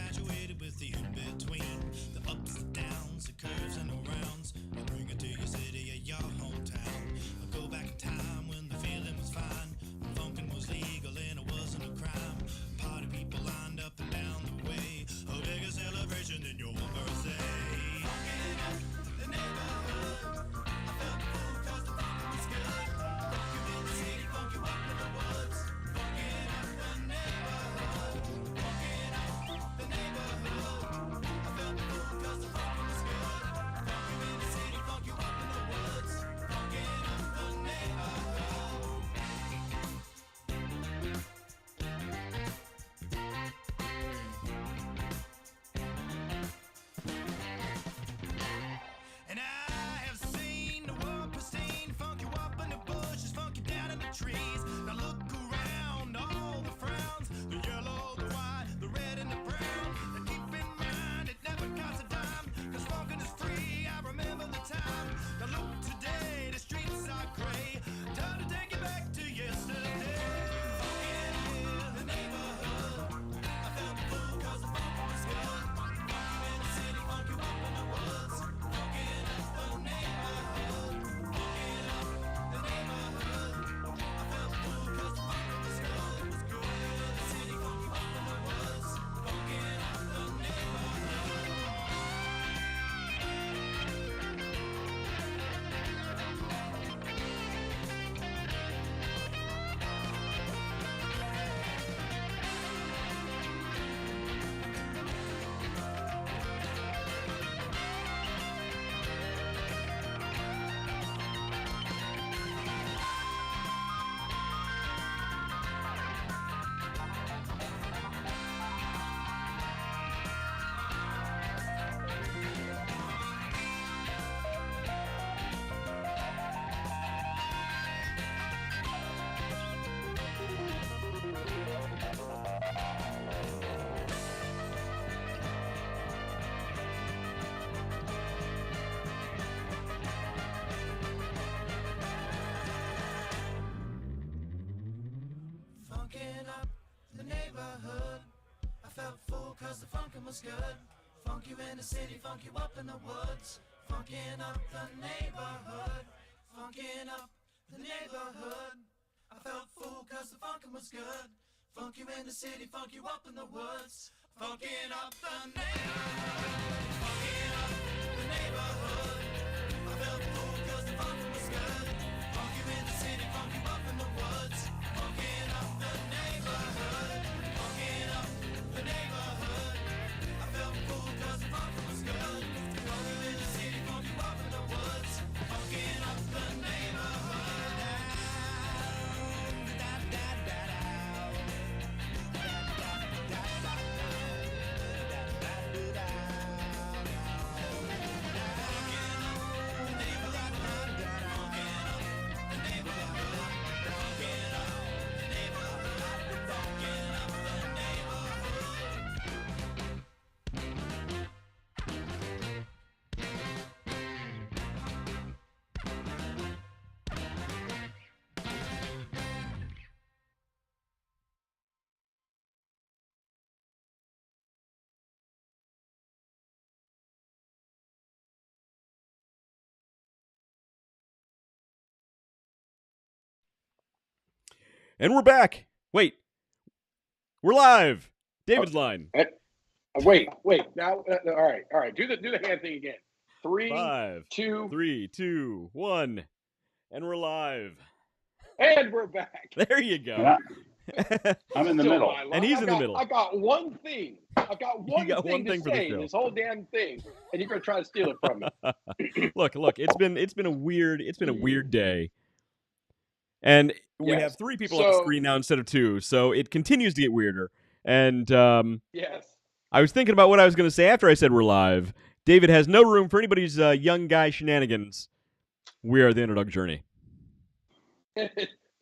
infatuated with the in-between, the ups, the downs, the curves and the rounds. I bring it to your city or your hometown. I go back in time when the feeling was fine, when funkin' was legal and it wasn't a crime. Party people lined up and down the way, a bigger celebration than your birthday. Funkin' up the neighborhood, I felt the fool 'cause the funkin' was good. Funk you in the city, funk you up in the woods. Funkin' up the neighborhood, funkin' up the neighborhood. I felt the fool 'cause the funkin' was good. Funk you in the city, funk you up in the woods. Funkin' up the neighborhood. And I have seen the world pristine, funk you up in the bushes, funk you down in the trees. Now look around, all the frowns, the yellow, the white, the red and the brown. Now keep in mind, it never costs a dime, 'cause funkin' is free, I remember the time. Now look today, the streets are gray, time to take it back to yesterday. Funkin' in the neighborhood, I felt the fool 'cause the funk was good. Funk you in the city, funk you up in the woods. Funkin' up the neighborhood, funkin' up the neighborhood. I felt the fool 'cause the funk was good. It was good in the city, funk you up in the woods. Funkin' up the neighborhood. Funkin' up the neighborhood, I felt full 'cause the funkin' was good. Funk you in the city, funk you up in the woods. Funkin' up the neighborhood, funkin' up the neighborhood. I felt full 'cause the funkin' was good. Funk you in the city, funk you up in the woods. Funkin' up the neighborhood, funkin' up the neighborhood. I felt full 'cause the funkin' was good. Funk you in the city, funk you up in the woods. Funkin' up the neighborhood, funkin' up the neighborhood. I felt full 'cause the funkin' was good. Funk you in the city, funk you up in the woods. Funkin' up the neighborhood. And we're back. Wait. We're live. David's line. Wait. Now, all right. Do the hand thing again. 3, 5, 2, 3, 2, 1. And we're live. and we're back. There you go. I'm in the Still middle. my line. And he's in the middle. I got one thing. I got one got thing one to thing for the say show. in this whole damn thing, and you're gonna try to steal it from me. Look, it's been a weird day. And we Yes. have 3 people on the So- screen now instead of 2, so it continues to get weirder. And Yes. I was thinking about what I was going to say after I said we're live. David has no room for anybody's young guy shenanigans. We are the Underdog Journey.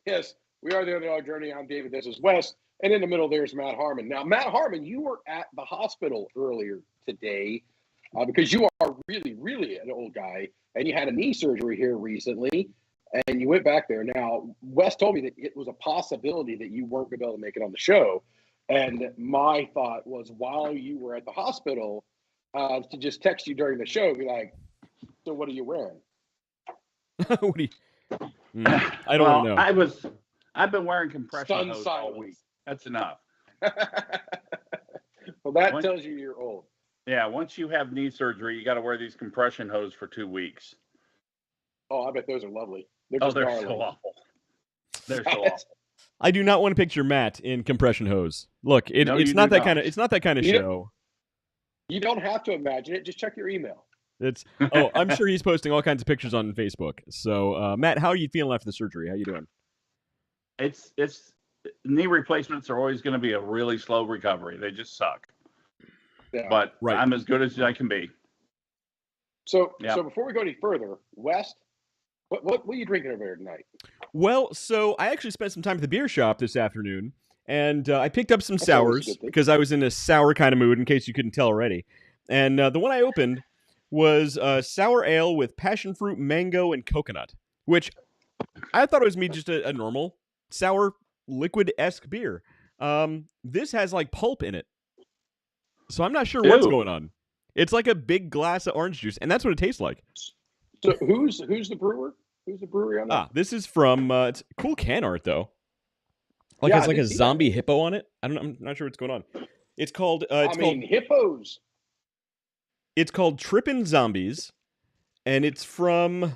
Yes, we are the Underdog Journey. I'm David. This is Wes. And in the middle, there's Matt Harmon. Now, Matt Harmon, you were at the hospital earlier today because you are really, really an old guy, and you had a knee surgery here recently, and you went back there. Now, Wes told me that it was a possibility that you weren't going to be able to make it on the show. And my thought was, while you were at the hospital, to just text you during the show, be like, "So what are you wearing?" What do you? I don't want to know. I've been wearing compression Stunned hose all silence. week. That's enough. Well, that tells you you're old. Yeah, once you have knee surgery, you got to wear these compression hose for 2 weeks. Oh, I bet those are lovely. They're Oh, just they're gnarly. so awful. They're so awful. I do not want to picture Matt in compression hose. Look, No, it's you not do that not. kind of. It's not that kind of You show. You don't have to imagine it. Just check your email. It's. Oh, I'm sure he's posting all kinds of pictures on Facebook. So, Matt, how are you feeling after the surgery? How you doing? It's knee replacements are always going to be a really slow recovery. They just suck. Yeah. But Right. I'm as good as I can be. So, Yeah. so before we go any further, West, what are you drinking over there tonight? Well, so I actually spent some time at the beer shop this afternoon, and I picked up some That's always a sours good thing. because I was in a sour kind of mood, in case you couldn't tell already. And the one I opened was sour ale with passion fruit, mango, and coconut, which I thought it was just a normal sour liquid-esque beer. This has like pulp in it, so I'm not sure what's Ew. going on. It's like a big glass of orange juice, and that's what it tastes like. So who's the brewer? Who's the brewery on that? This is from it's cool can art though. Like Yeah, it's I like did a see zombie that. hippo on it. I'm not sure what's going on. It's called Hippos. it's called Trippin' Zombies, and it's from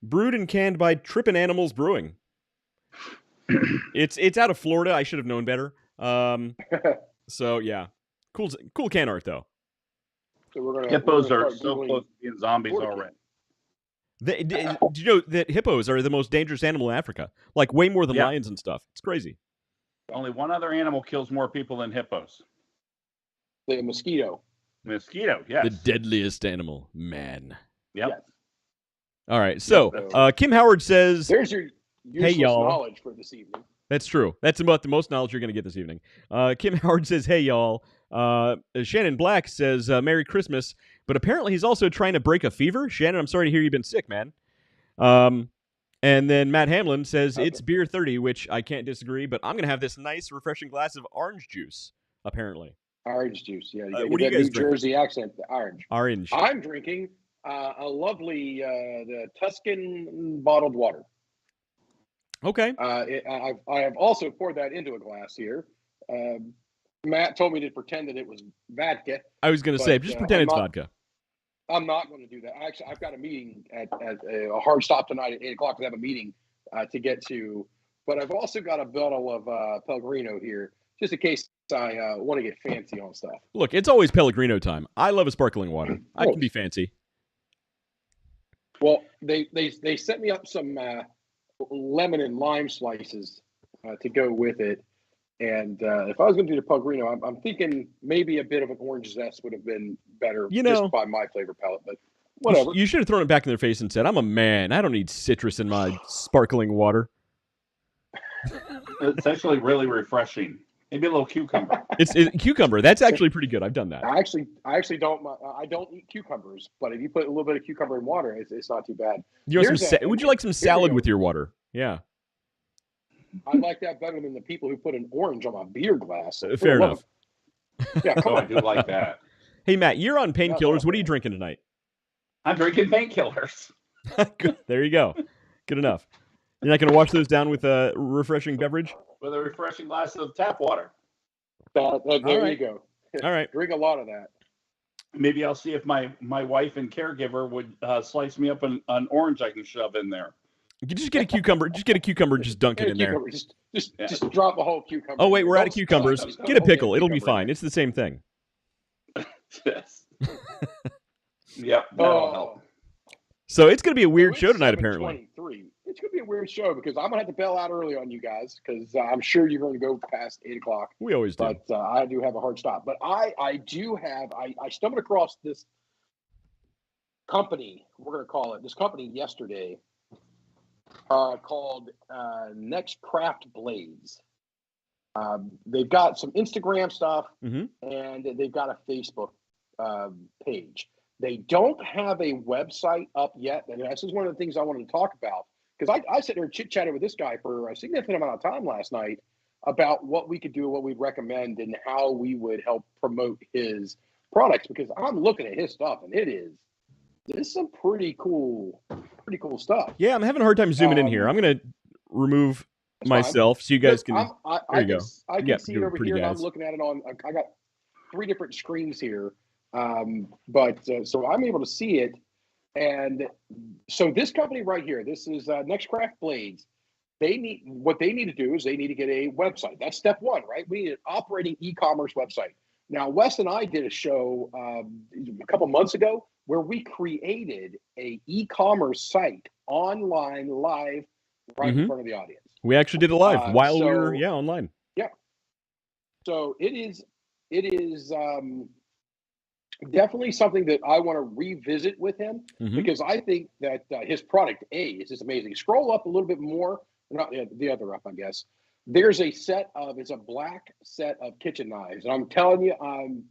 brewed and canned by Trippin' Animals Brewing. It's out of Florida. I should have known better. So yeah, cool can art though. So we're gonna Hippos we're are gonna start so Googling close to being zombies Florida already. Do you know that hippos are the most dangerous animal in Africa? Like way more than Yeah. lions and stuff. It's crazy. Only one other animal kills more people than hippos. the mosquito. Mosquito, yes. The deadliest animal, man. Yep. Yes. All right, so Yep. Kim Howard says, There's your useless y'all. knowledge for this evening. that's true. That's about the most knowledge you're going to get this evening. Kim Howard says, hey, y'all. Shannon Black says, Merry Christmas. But apparently he's also trying to break a fever. Shannon, I'm sorry to hear you've been sick, man. And then Matt Hamlin says, it's beer 30, which I can't disagree. But I'm going to have this nice, refreshing glass of orange juice, apparently. Orange juice. Yeah, what you do get you that guys New drink? Jersey accent, the orange. Orange. I'm drinking a lovely the Tuscan bottled water. Okay. I have also poured that into a glass here. Matt told me to pretend that it was vodka. I was going to say, but, just pretend it's I'm not- vodka. I'm not going to do that. Actually, I've got a meeting at a hard stop tonight at 8 o'clock. I have a meeting to get to. But I've also got a bottle of Pellegrino here, just in case I want to get fancy on stuff. Look, it's always Pellegrino time. I love a sparkling water. I can be fancy. Well, they sent me up some lemon and lime slices to go with it. And if I was going to do the Pellegrino, I'm thinking maybe a bit of an orange zest would have been better, just by my flavor palette. But whatever. You should have thrown it back in their face and said, I'm a man. I don't need citrus in my sparkling water. It's actually really refreshing. Maybe a little cucumber. It's cucumber. That's actually pretty good. I've done that. I actually don't. I don't eat cucumbers, but if you put a little bit of cucumber in water, it's not too bad. Would you like some salad with your water? Yeah. I like that better than the people who put an orange on my beer glass. Fair enough. Yeah, come Oh, I on. do like that. Hey, Matt, you're on painkillers. What are you drinking tonight? I'm drinking painkillers. Good. There you go. Good enough. You're not going to wash those down with a refreshing beverage? With a refreshing glass of tap water. There right. you go. All right. Drink a lot of that. Maybe I'll see if my wife and caregiver would slice me up an orange I can shove in there. You just get a cucumber. Just get a cucumber and just dunk it in there. Cucumber. Just drop a whole cucumber. Oh, wait, we're out Don't of cucumbers. slice Get a whole pickle. damn It'll be cucumber. fine. It's the same thing. Yes. Yep, that'll Oh, help. So it's going to be a weird it's show tonight, apparently. 7:23. It's going to be a weird show because I'm going to have to bail out early on you guys because I'm sure you're going to go past 8 o'clock. We always do. But I do have a hard stop. But I do have, I stumbled across this company, we're going to call it, this company yesterday called Next Craft Blades. They've got some Instagram stuff Mhm. and they've got a Facebook page. They don't have a website up yet. And this is one of the things I wanted to talk about because I sat there and chit-chatted with this guy for a significant amount of time last night about what we could do, what we'd recommend, and how we would help promote his products. Because I'm looking at his stuff, and this is some pretty cool stuff. Yeah, I'm having a hard time zooming in here. I'm gonna remove myself so you guys can. There you go. I can see it over pretty here, and I'm guys. looking at it on. I got 3 different screens here, but so I'm able to see it. And so this company right here, this is Nextcraft Blades. They need to do is they need to get a website. That's step one, right? We need an operating e-commerce website. Now, Wes and I did a show a couple months ago where we created a e-commerce site online, live, right in front of the audience. We actually did it live while we were online. Yeah. So it is definitely something that I want to revisit with him because I think that his product is just amazing. Scroll up a little bit more, not the other up, I guess. There's it's a black set of kitchen knives, and I'm telling you, I'm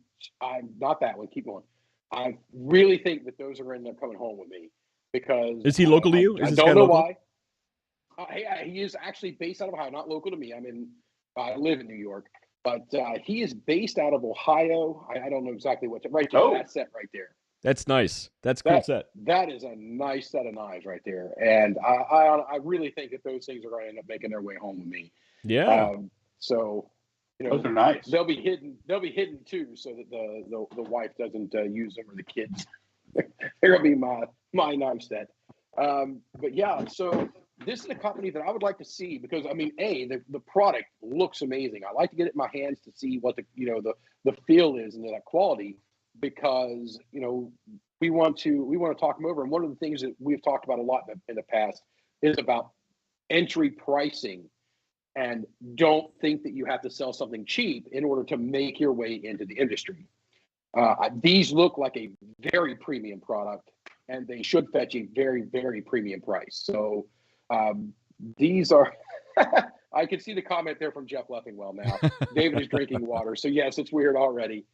not that one. Keep going. I really think that those are going to end up coming home with me because is he local to you? I don't know why. He is actually based out of Ohio, not local to me. I live in New York. But he is based out of Ohio. I don't know exactly what's right there. That set right there. That's nice. That's a cool set. That is a nice set of knives right there. And I really think that those things are going to end up making their way home with me. Yeah. So those are nice. They'll be hidden too, so that the wife doesn't use them or the kids. They're gonna be my knife set. But yeah, so. This is a company that I would like to see because the product looks amazing. I like to get it in my hands to see what the feel is and that quality because we want to talk them over. And one of the things that we've talked about a lot in the past is about entry pricing, and don't think that you have to sell something cheap in order to make your way into the industry. These look like a very premium product, and they should fetch a very, very premium price. So. These are I can see the comment there from Jeff Leffingwell now. David is drinking water. So yes, it's weird already.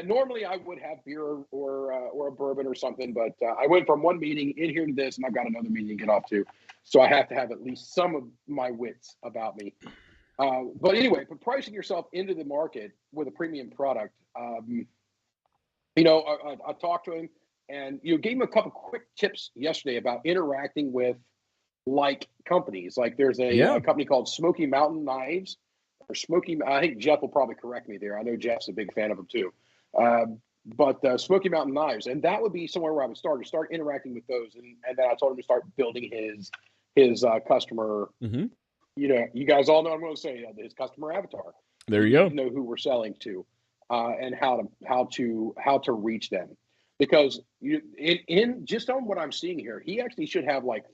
Normally I would have beer or a bourbon or something, but I went from one meeting in here to this, and I've got another meeting to get off to. So I have to have at least some of my wits about me. But anyway, for pricing yourself into the market with a premium product, I talked to him and gave him a couple quick tips yesterday about interacting with companies. Like there's a company called Smoky Mountain Knives or I think Jeff will probably correct me there. I know Jeff's a big fan of them too. But Smoky Mountain Knives, and that would be somewhere where I would start interacting with those. And then I told him to start building his customer. You guys all know what I'm going to say, his customer avatar. There you go. Know who we're selling to, and how to reach them. Because in just on what I'm seeing here, he actually should have like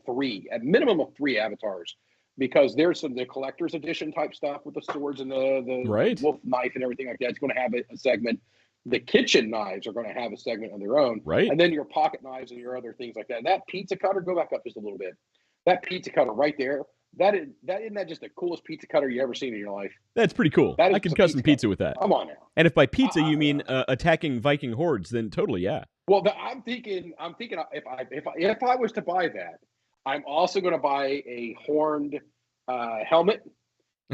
at minimum of 3 avatars, because there's the collector's edition type stuff with the swords and the wolf knife and everything like that. It's going to have a segment. The kitchen knives are going to have a segment of their own, right? And then your pocket knives and your other things like that. And that pizza cutter, go back up just a little bit. That pizza cutter right there. Isn't that just the coolest pizza cutter you ever seen in your life? That's pretty cool. I can custom pizza with that. Come on now. And if by pizza you mean attacking Viking hordes, then totally, yeah. Well, I'm thinking if I was to buy that, I'm also going to buy a horned helmet.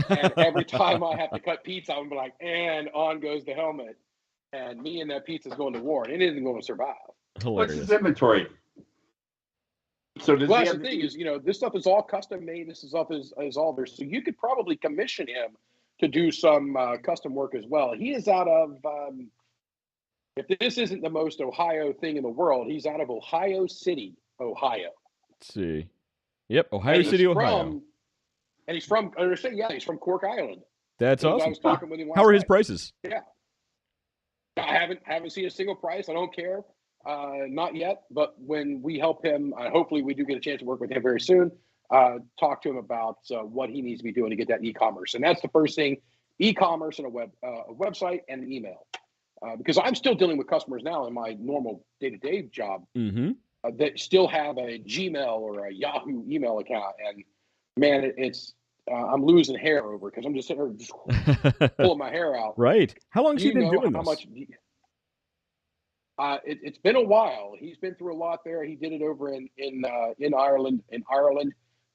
And every time I have to cut pizza, I'm like, and on goes the helmet, and me and that pizza's going to war, and it isn't going to survive. Hilarious. What's his inventory? So that's the thing is, this stuff is all custom made. This stuff is all there. So you could probably commission him to do some custom work as well. He is out of, if this isn't the most Ohio thing in the world, he's out of Ohio City, Ohio. Let's see. Yep, Ohio City, Ohio. And he's from Cork Island. That's awesome. I was talking with him last How are his night. prices? Yeah. I haven't seen a single price. I don't care. Not yet, but when we help him, hopefully we do get a chance to work with him very soon. Talk to him about what he needs to be doing to get that e-commerce, and that's the first thing: e-commerce and a website and an email. Because I'm still dealing with customers now in my normal day-to-day job that still have a Gmail or a Yahoo email account, and man, it's I'm losing hair over because I'm just sitting there pulling my hair out. Right? How long has he been doing this? It's been a while. He's been through a lot there. He did it over in Ireland.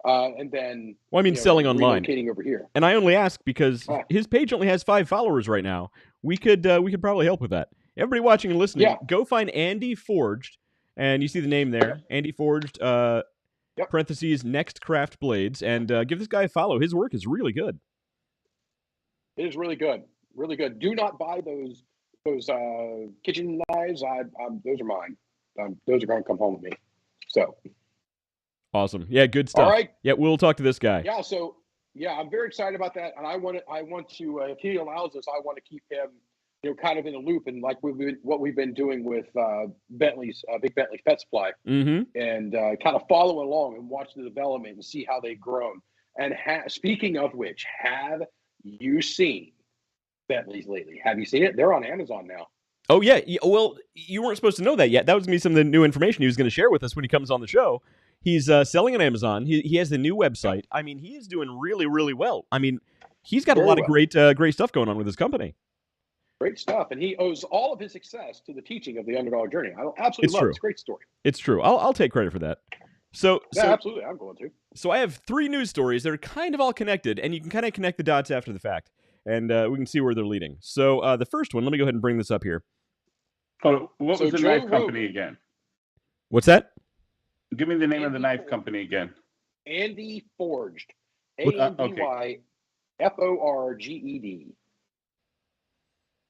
and then Well, I mean, selling online. relocating over here. And I only ask because Ah. his page only has 5 followers right now. We could probably help with that. Everybody watching and listening, Yeah. go find Andy Forged, and you see the name there, Andy Forged. Yep. Parentheses Next Craft Blades, and give this guy a follow. His work is really good. It is really good, really good. Do not buy those kitchen knives. Those are mine. Those are going to come home with me. So Awesome. Yeah, good stuff. all right. Yeah, we'll talk to this guy. Yeah. So yeah, I'm very excited about that, and I want to if he allows us, I want to keep him, kind of in a loop, and like what we've been doing with Bentley's Big Bentley Pet Supply, Mm-hmm. and kind of follow along and watch the development and see how they've grown. And speaking of which, have you seen Bentley's lately? Have you seen it? They're on Amazon now. Oh, yeah. Well, you weren't supposed to know that yet. That was going to be some of the new information he was going to share with us when he comes on the show. He's selling on Amazon. He has the new website. I mean, he is doing really, really well. I mean, he's got a lot of great stuff going on with his company. Great stuff. And he owes all of his success to the teaching of the Underdog Journey. I absolutely love it. It's a great story. It's true. I'll take credit for that. So absolutely. I'm going to. So I have 3 news stories that are kind of all connected, and you can kind of connect the dots after the fact, and we can see where they're leading. So the first one, let me go ahead and bring this up here. Oh, what was the Joe knife company again? What's that? Give me the name of the knife company again. Andy Forged. ANDYFORGED.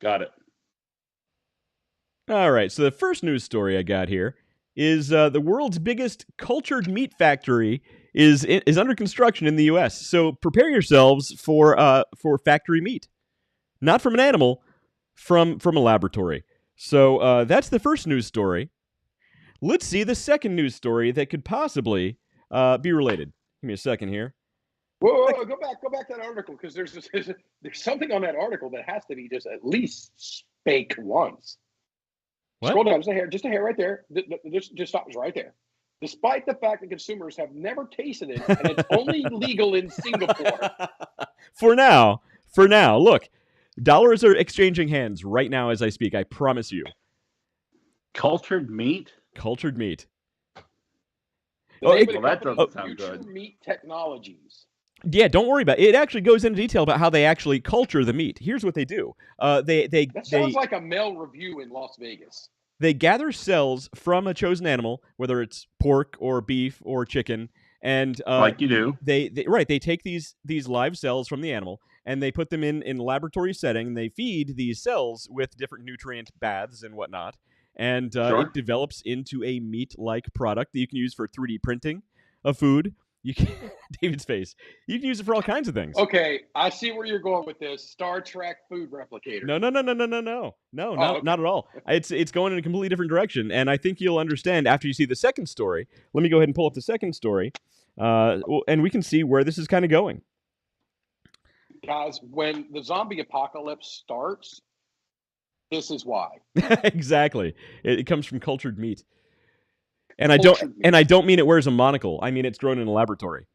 Got it. All right. So the first news story I got here is the world's biggest cultured meat factory is under construction in the U.S. So prepare yourselves for factory meat, not from an animal, from a laboratory. So that's the first news story. Let's see the second news story that could possibly be related. Give me a second here. Whoa, go back to that article, because there's something on that article that has to be just at least spake once. What? Scroll down just a hair right there. Just stops right there. Despite the fact that consumers have never tasted it, and it's only legal in Singapore. For now, look, dollars are exchanging hands right now as I speak. I promise you. Cultured meat. Cultured meat. Well, that doesn't sound Future good. Meat Technologies. Yeah, don't worry about it. It actually goes into detail about how they actually culture the meat. Here's what they do. That sounds like a male review in Las Vegas. They gather cells from a chosen animal, whether it's pork or beef or chicken, and like you do. They take these live cells from the animal and they put them in a laboratory setting. And they feed these cells with different nutrient baths and whatnot, and it develops into a meat-like product that you can use for 3D printing of food. You can David's face. You can use it for all kinds of things. Okay, I see where you're going with this. Star Trek food replicator. No, okay. not at all. It's going in a completely different direction, and I think you'll understand after you see the second story. Let me go ahead and pull up the second story, and we can see where this is kind of going. Guys, when the zombie apocalypse starts, this is why. Exactly. It comes from cultured meat. And I don't mean it wears a monocle. I mean it's grown in a laboratory.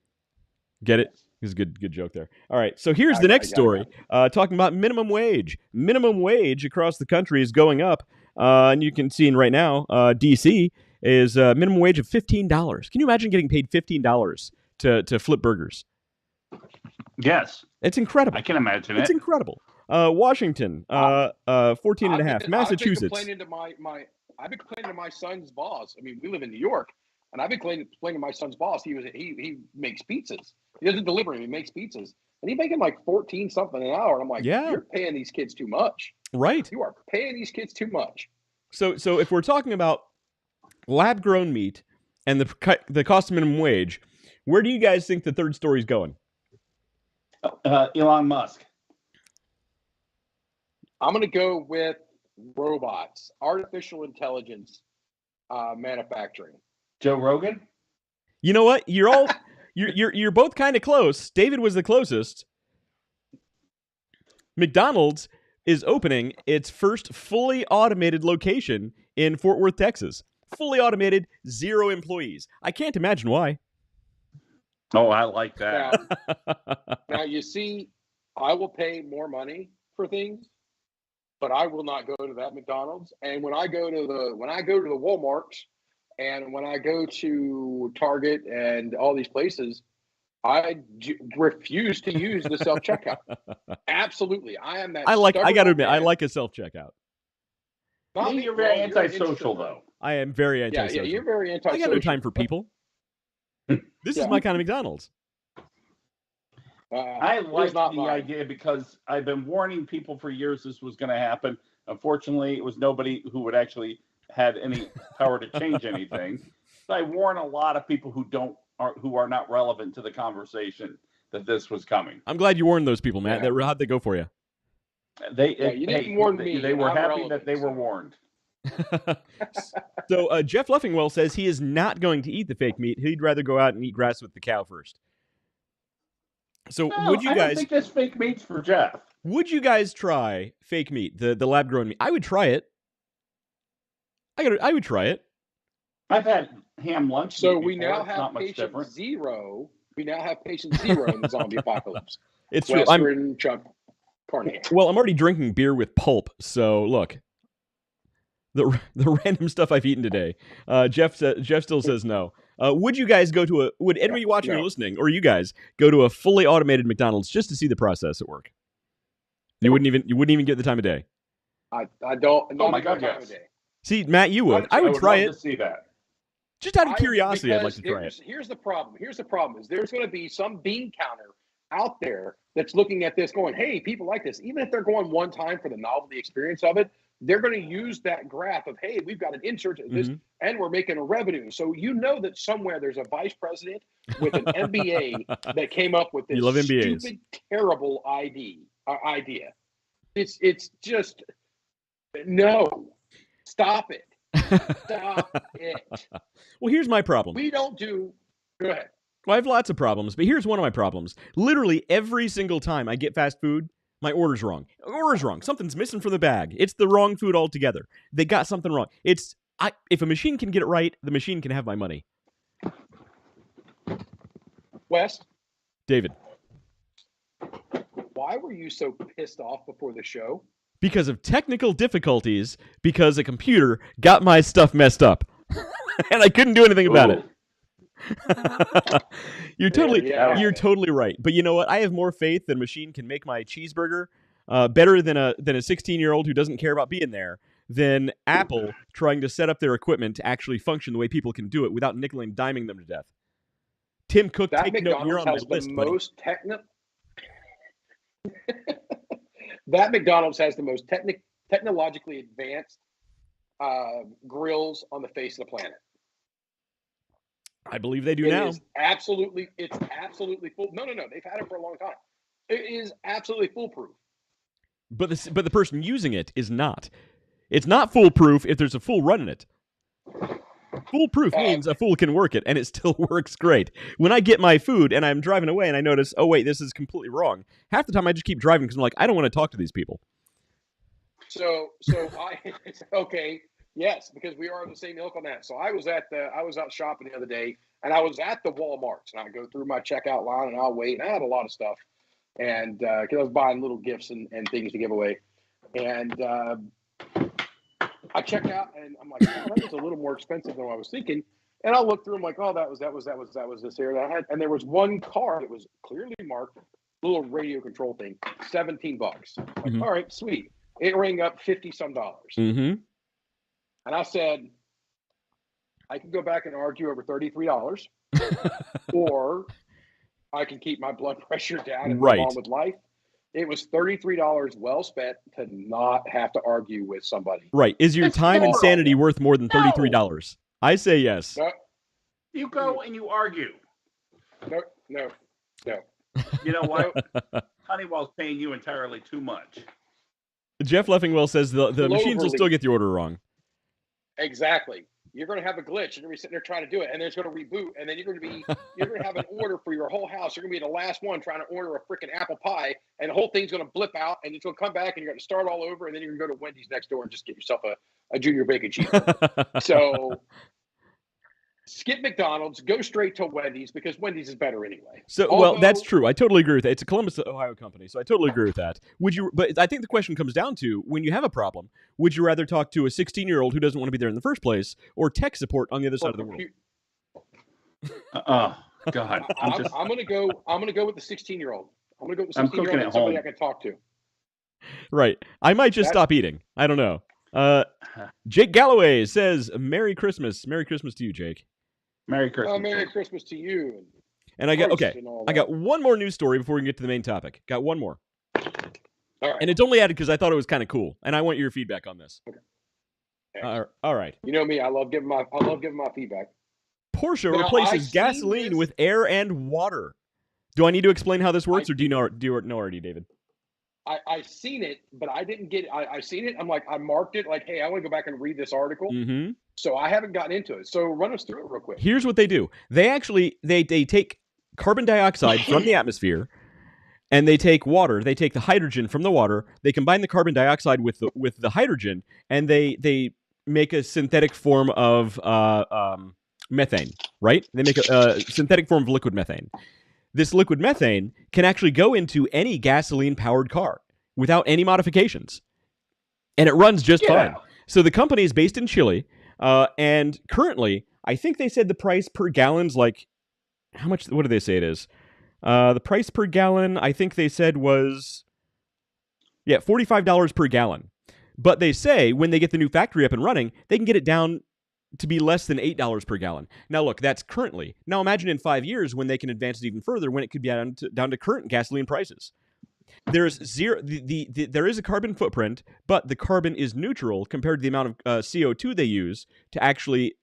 Get it? It's a good joke there. All right, so here's the next story, talking about minimum wage. Minimum wage across the country is going up, and you can see right now, D.C. is minimum wage of $15. Can you imagine getting paid $15 to flip burgers? Yes. It's incredible. I can imagine it. It's incredible. Washington, 14 and a half. Massachusetts. I've been complaining to my son's boss. I mean, we live in New York, and I've been complaining to my son's boss. He makes pizzas. He doesn't deliver them. He makes pizzas, and he's making like 14 something an hour. And I'm like, you're paying these kids too much. Right. You are paying these kids too much. So if we're talking about lab grown meat and the cost of minimum wage, where do you guys think the third story is going? Elon Musk. I'm going to go with robots, artificial intelligence, manufacturing. Joe Rogan. You know what? You're both kind of close. David was the closest. McDonald's is opening its first fully automated location in Fort Worth, Texas. Fully automated, 0 employees. I can't imagine why. Oh, I like that. Now you see, I will pay more money for things, but I will not go to that McDonald's. And when I go to the Walmarts, and when I go to Target and all these places, refuse to use the self checkout. Absolutely, I am that. I got to admit, I man. like a self checkout. Not me, You're very well, you're an antisocial, introvert. though. I am very antisocial. Yeah, you're very I antisocial. got no time for people. This is Yeah. my kind of McDonald's. I like not the mine. idea because I've been warning people for years this was going to happen. Unfortunately, it was nobody who would actually had any power to change anything. So I warn a lot of people who are not relevant to the conversation that this was coming. I'm glad you warned those people, Matt. Yeah. How'd they go for you? You didn't warn me. They were I'm happy relevant, that they were so. warned. So Jeff Leffingwell says he is not going to eat the fake meat. He'd rather go out and eat grass with the cow first. So No, would you I guys? don't think this fake meat's for Jeff. Would you guys try fake meat, the lab grown meat? I would try it. I would try it. I've had ham lunch. So meat we before. now It's have not much patient different. zero. We now have patient zero in the zombie apocalypse. It's true. Western Chuck Carney. Well, I'm already drinking beer with pulp, so look. The random stuff I've eaten today. Jeff still says no. Would you guys go to would anybody watching or listening, or you guys go to a fully automated McDonald's just to see the process at work? You wouldn't even get the time of day. I don't. Oh my God, yes. See, Matt, you would. I would try love it. to see that. Just out of curiosity, I'd like to try it. Here's the problem. Is there's going to be some bean counter out there that's looking at this going, hey, people like this. Even if they're going one time for the novelty experience of it, they're going to use that graph of, hey, we've got an insert of this and we're making a revenue. So you know that somewhere there's a vice president with an MBA that came up with this You love MBAs. stupid, terrible idea. It's just, no, stop it. Stop it. Well, here's my problem. We don't do, go ahead. Well, I have lots of problems, but here's one of my problems. Literally every single time I get fast food, my order's wrong. Order's wrong. Something's missing from the bag. It's the wrong food altogether. They got something wrong. If a machine can get it right, the machine can have my money. Wes, David. why were you so pissed off before the show? Because of technical difficulties, because a computer got my stuff messed up. And I couldn't do anything about it. You're totally right. But you know what? I have more faith that a machine can make my cheeseburger better than a 16-year-old who doesn't care about being there than Apple trying to set up their equipment to actually function the way people can do it without nickel and diming them to death. Tim Cook, That take note. You're on my list, buddy. That McDonald's has the most technologically advanced grills on the face of the planet. I believe they do now. It's absolutely full. No. They've had it for a long time. It is absolutely foolproof. But the person using it is not. It's not foolproof if there's a fool running it. Foolproof means a fool can work it, and it still works great. When I get my food and I'm driving away and I notice, oh, wait, this is completely wrong, half the time I just keep driving because I'm like, I don't want to talk to these people. Okay, yes, because we are on the same ilk on that. So I was out shopping the other day, and I was at the Walmarts, and I go through my checkout line, and I'll wait, and I had a lot of stuff, and because I was buying little gifts and things to give away, and I check out, and I'm like, oh, that was a little more expensive than what I was thinking. And I'll look through. I'm like, oh, that was this here that I had. And there was one card that was clearly marked, little radio control thing, $17. Like, all right, sweet. It rang up $50-some. Mm-hmm. And I said, I can go back and argue over $33, or I can keep my blood pressure down and move on with life. It was $33 well spent to not have to argue with somebody. Right. Is your time and sanity worth more than $33? I say yes. No. You go and you argue. No. You know what? Honeywell's paying you entirely too much. Jeff Leffingwell says the machines will still get the order wrong. Exactly. You're going to have a glitch. You're going to be sitting there trying to do it, and then it's going to reboot, and then you're going to have an order for your whole house. You're going to be the last one trying to order a freaking apple pie, and the whole thing's going to blip out, and it's going to come back, and you're going to start all over, and then you're going to go to Wendy's next door and just get yourself a junior bacon cheeseburger. So skip McDonald's, go straight to Wendy's, because Wendy's is better anyway. So, well, that's true. I totally agree with that. It's a Columbus, Ohio company, so I totally agree with that. But I think the question comes down to, when you have a problem, would you rather talk to a 16-year-old who doesn't want to be there in the first place, or tech support on the other side of the world? God, I'm gonna go. I'm gonna go with the 16-year-old. I'm gonna go with the I'm 16-year-old cooking and at somebody home. I can talk to. Right. I might just stop eating. I don't know. Jake Galloway says, Merry Christmas. Merry Christmas to you, Jake. Merry Christmas. Merry Christmas to you. And I got Christ okay. and all I got that. one more news story before we can get to the main topic. Got one more. All right. And it's only added because I thought it was kind of cool. And I want your feedback on this. Excellent. All right. You know me. I love giving my feedback. Porsche Now, replaces I've seen gasoline this- with air and water. Do I need to explain how this works, or do you know already, David? I seen it, but I didn't get it. I seen it. I'm like, I marked it. Like, hey, I want to go back and read this article. Mm-hmm. So I haven't gotten into it. So run us through it real quick. Here's what they do. They actually they take carbon dioxide from the atmosphere, and they take water. They take the hydrogen from the water. They combine the carbon dioxide with the hydrogen, and they make a synthetic form of methane. Right? They make a synthetic form of liquid methane. This liquid methane can actually go into any gasoline-powered car without any modifications, and it runs just fine. So the company is based in Chile, and currently, I think they said the price per gallon's like how much? What do they say it is? The price per gallon, I think they said was $45 per gallon. But they say when they get the new factory up and running, they can get it down to be less than $8 per gallon. Now, look, that's currently. Now, imagine in 5 years when they can advance it even further, when it could be down to current gasoline prices. There's zero. There is a carbon footprint, but the carbon is neutral compared to the amount of CO2 they use to actually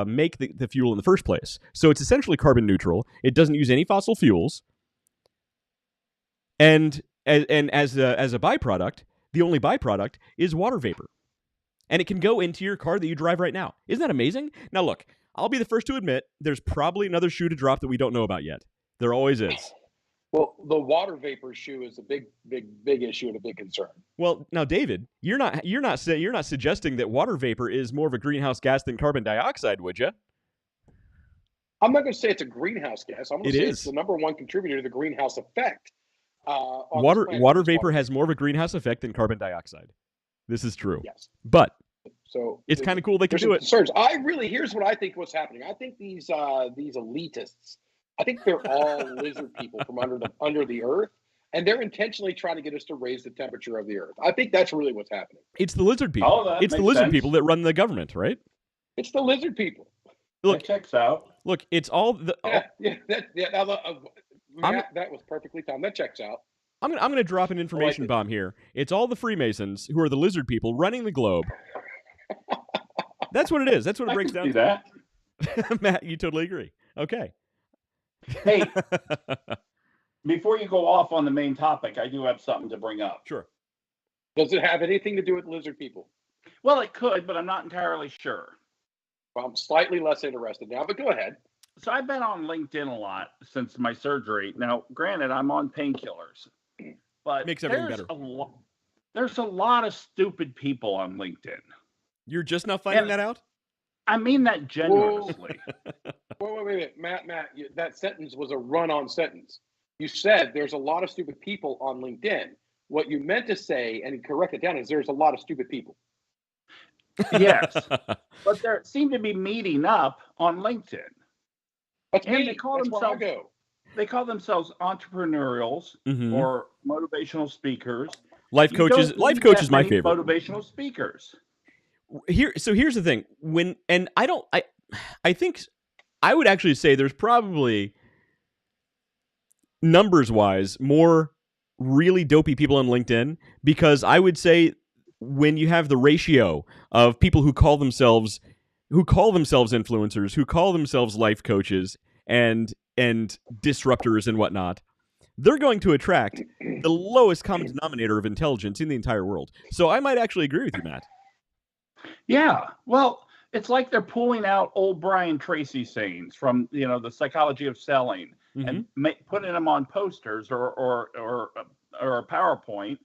make the fuel in the first place. So it's essentially carbon neutral. It doesn't use any fossil fuels, and as a byproduct, the only byproduct is water vapor. And it can go into your car that you drive right now. Isn't that amazing? Now, look, I'll be the first to admit there's probably another shoe to drop that we don't know about yet. There always is. Well, the water vapor shoe is a big issue and a big concern. Well, now, David, you're not suggesting that water vapor is more of a greenhouse gas than carbon dioxide, would you? I'm not going to say it's a greenhouse gas. I'm going to say is. it's the number one contributor to the greenhouse effect. Water vapor has more of a greenhouse effect than carbon dioxide. This is true. Yes. But so it's kind of cool they can there's do some it. concerns. Here's what I think what's happening. I think these elitists, I think they're all lizard people from under the earth, and they're intentionally trying to get us to raise the temperature of the earth. I think that's really what's happening. It's the lizard people. It's the lizard people that run the government, right? It's the lizard people. Look, that checks out. Look, it's all the. Matt, that was perfectly timed. That checks out. I'm gonna drop an information bomb here. It's all the Freemasons who are the lizard people running the globe. That's what it is. That's what it breaks down to. That. Matt, you totally agree. Okay. Hey, before you go off on the main topic, I do have something to bring up. Sure. Does it have anything to do with lizard people? Well, it could, but I'm not entirely sure. Well, I'm slightly less interested now, but go ahead. So I've been on LinkedIn a lot since my surgery. Now, granted, I'm on painkillers, but makes everything better. There's a lot of stupid people on LinkedIn. You're just now finding that out? I mean that generously. Wait, Matt, that sentence was a run-on sentence. You said there's a lot of stupid people on LinkedIn. What you meant to say, and correct it down, is there's a lot of stupid people. Yes, but they seem to be meeting up on LinkedIn. That's and me. They call That's themselves. where I go. They call themselves entrepreneurials or motivational speakers. Life coaches. Life coach is my favorite. Motivational speakers. Here's the thing. I think I would actually say there's probably numbers-wise more really dopey people on LinkedIn, because I would say when you have the ratio of people who call themselves influencers, who call themselves life coaches and disruptors and whatnot, they're going to attract the lowest common denominator of intelligence in the entire world. So I might actually agree with you, Matt. Yeah, well, it's like they're pulling out old Brian Tracy sayings from the Psychology of Selling and putting them on posters or a PowerPoint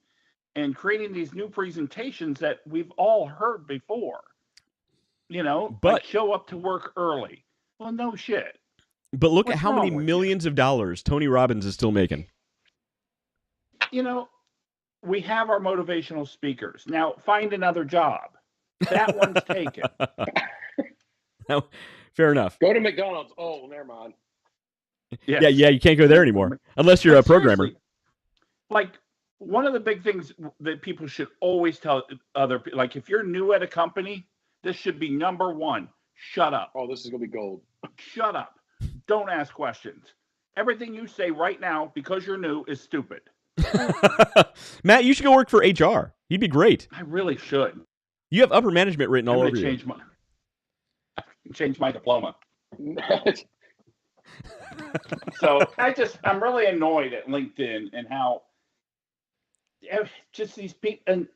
and creating these new presentations that we've all heard before. But like show up to work early. Well, no shit. But look at how many millions of dollars Tony Robbins is still making. We have our motivational speakers. Now find another job. That one's taken. No, fair enough. Go to McDonald's. Oh, never mind. Yes. Yeah, you can't go there anymore unless you're But a programmer. seriously, like one of the big things that people should always tell other people, like if you're new at a company, this should be number one. Shut up. Oh, this is gonna be gold. Shut up. Don't ask questions. Everything you say right now, because you're new, is stupid. Matt, you should go work for HR. You'd be great. I really should. You have upper management written all I'm over gonna you. change my diploma. So I'm really annoyed at LinkedIn and how just these people, and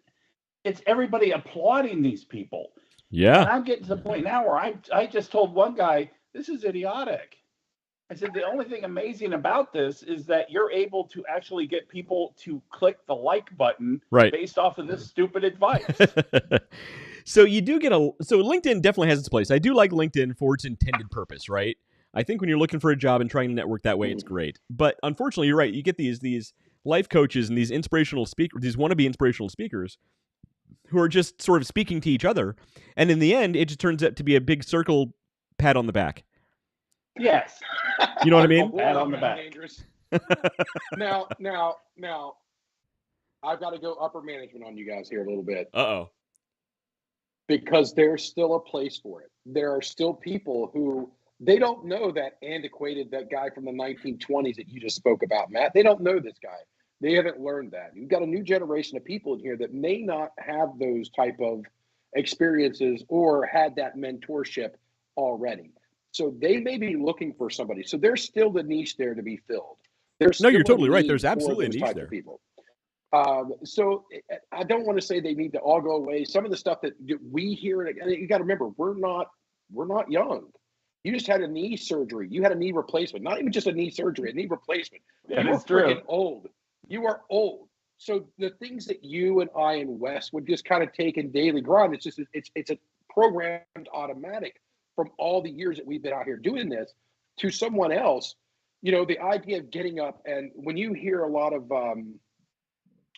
it's everybody applauding these people. Yeah. And I'm getting to the point now where I just told one guy, this is idiotic. I said, the only thing amazing about this is that you're able to actually get people to click the like button based off of this stupid advice. So you do get so LinkedIn definitely has its place. I do like LinkedIn for its intended purpose, right? I think when you're looking for a job and trying to network that way, it's great. But unfortunately, you're right. You get these life coaches and these inspirational speakers, these wannabe inspirational speakers who are just sort of speaking to each other. And in the end, it just turns out to be a big circle pat on the back. Yes. You know what I mean? Pat on the back. Dangerous. Now, I've got to go upper management on you guys here a little bit. Uh-oh. Because there's still a place for it. There are still people who, they don't know that guy from the 1920s that you just spoke about, Matt. They don't know this guy. They haven't learned that. You've got a new generation of people in here that may not have those type of experiences or had that mentorship already. So they may be looking for somebody. So there's still the niche there to be filled. No, you're totally right. There's absolutely a niche there. People. So I don't want to say they need to all go away. Some of the stuff that we hear, and you got to remember, we're not young. You just had a knee surgery. You had a knee replacement. Not even just a knee surgery, a knee replacement. Yeah, You're that's true. freaking old. You are old. So the things that you and I and Wes would just kind of take in daily grind, it's a programmed automatic from all the years that we've been out here doing this to someone else. You know, the idea of getting up, and when you hear a lot of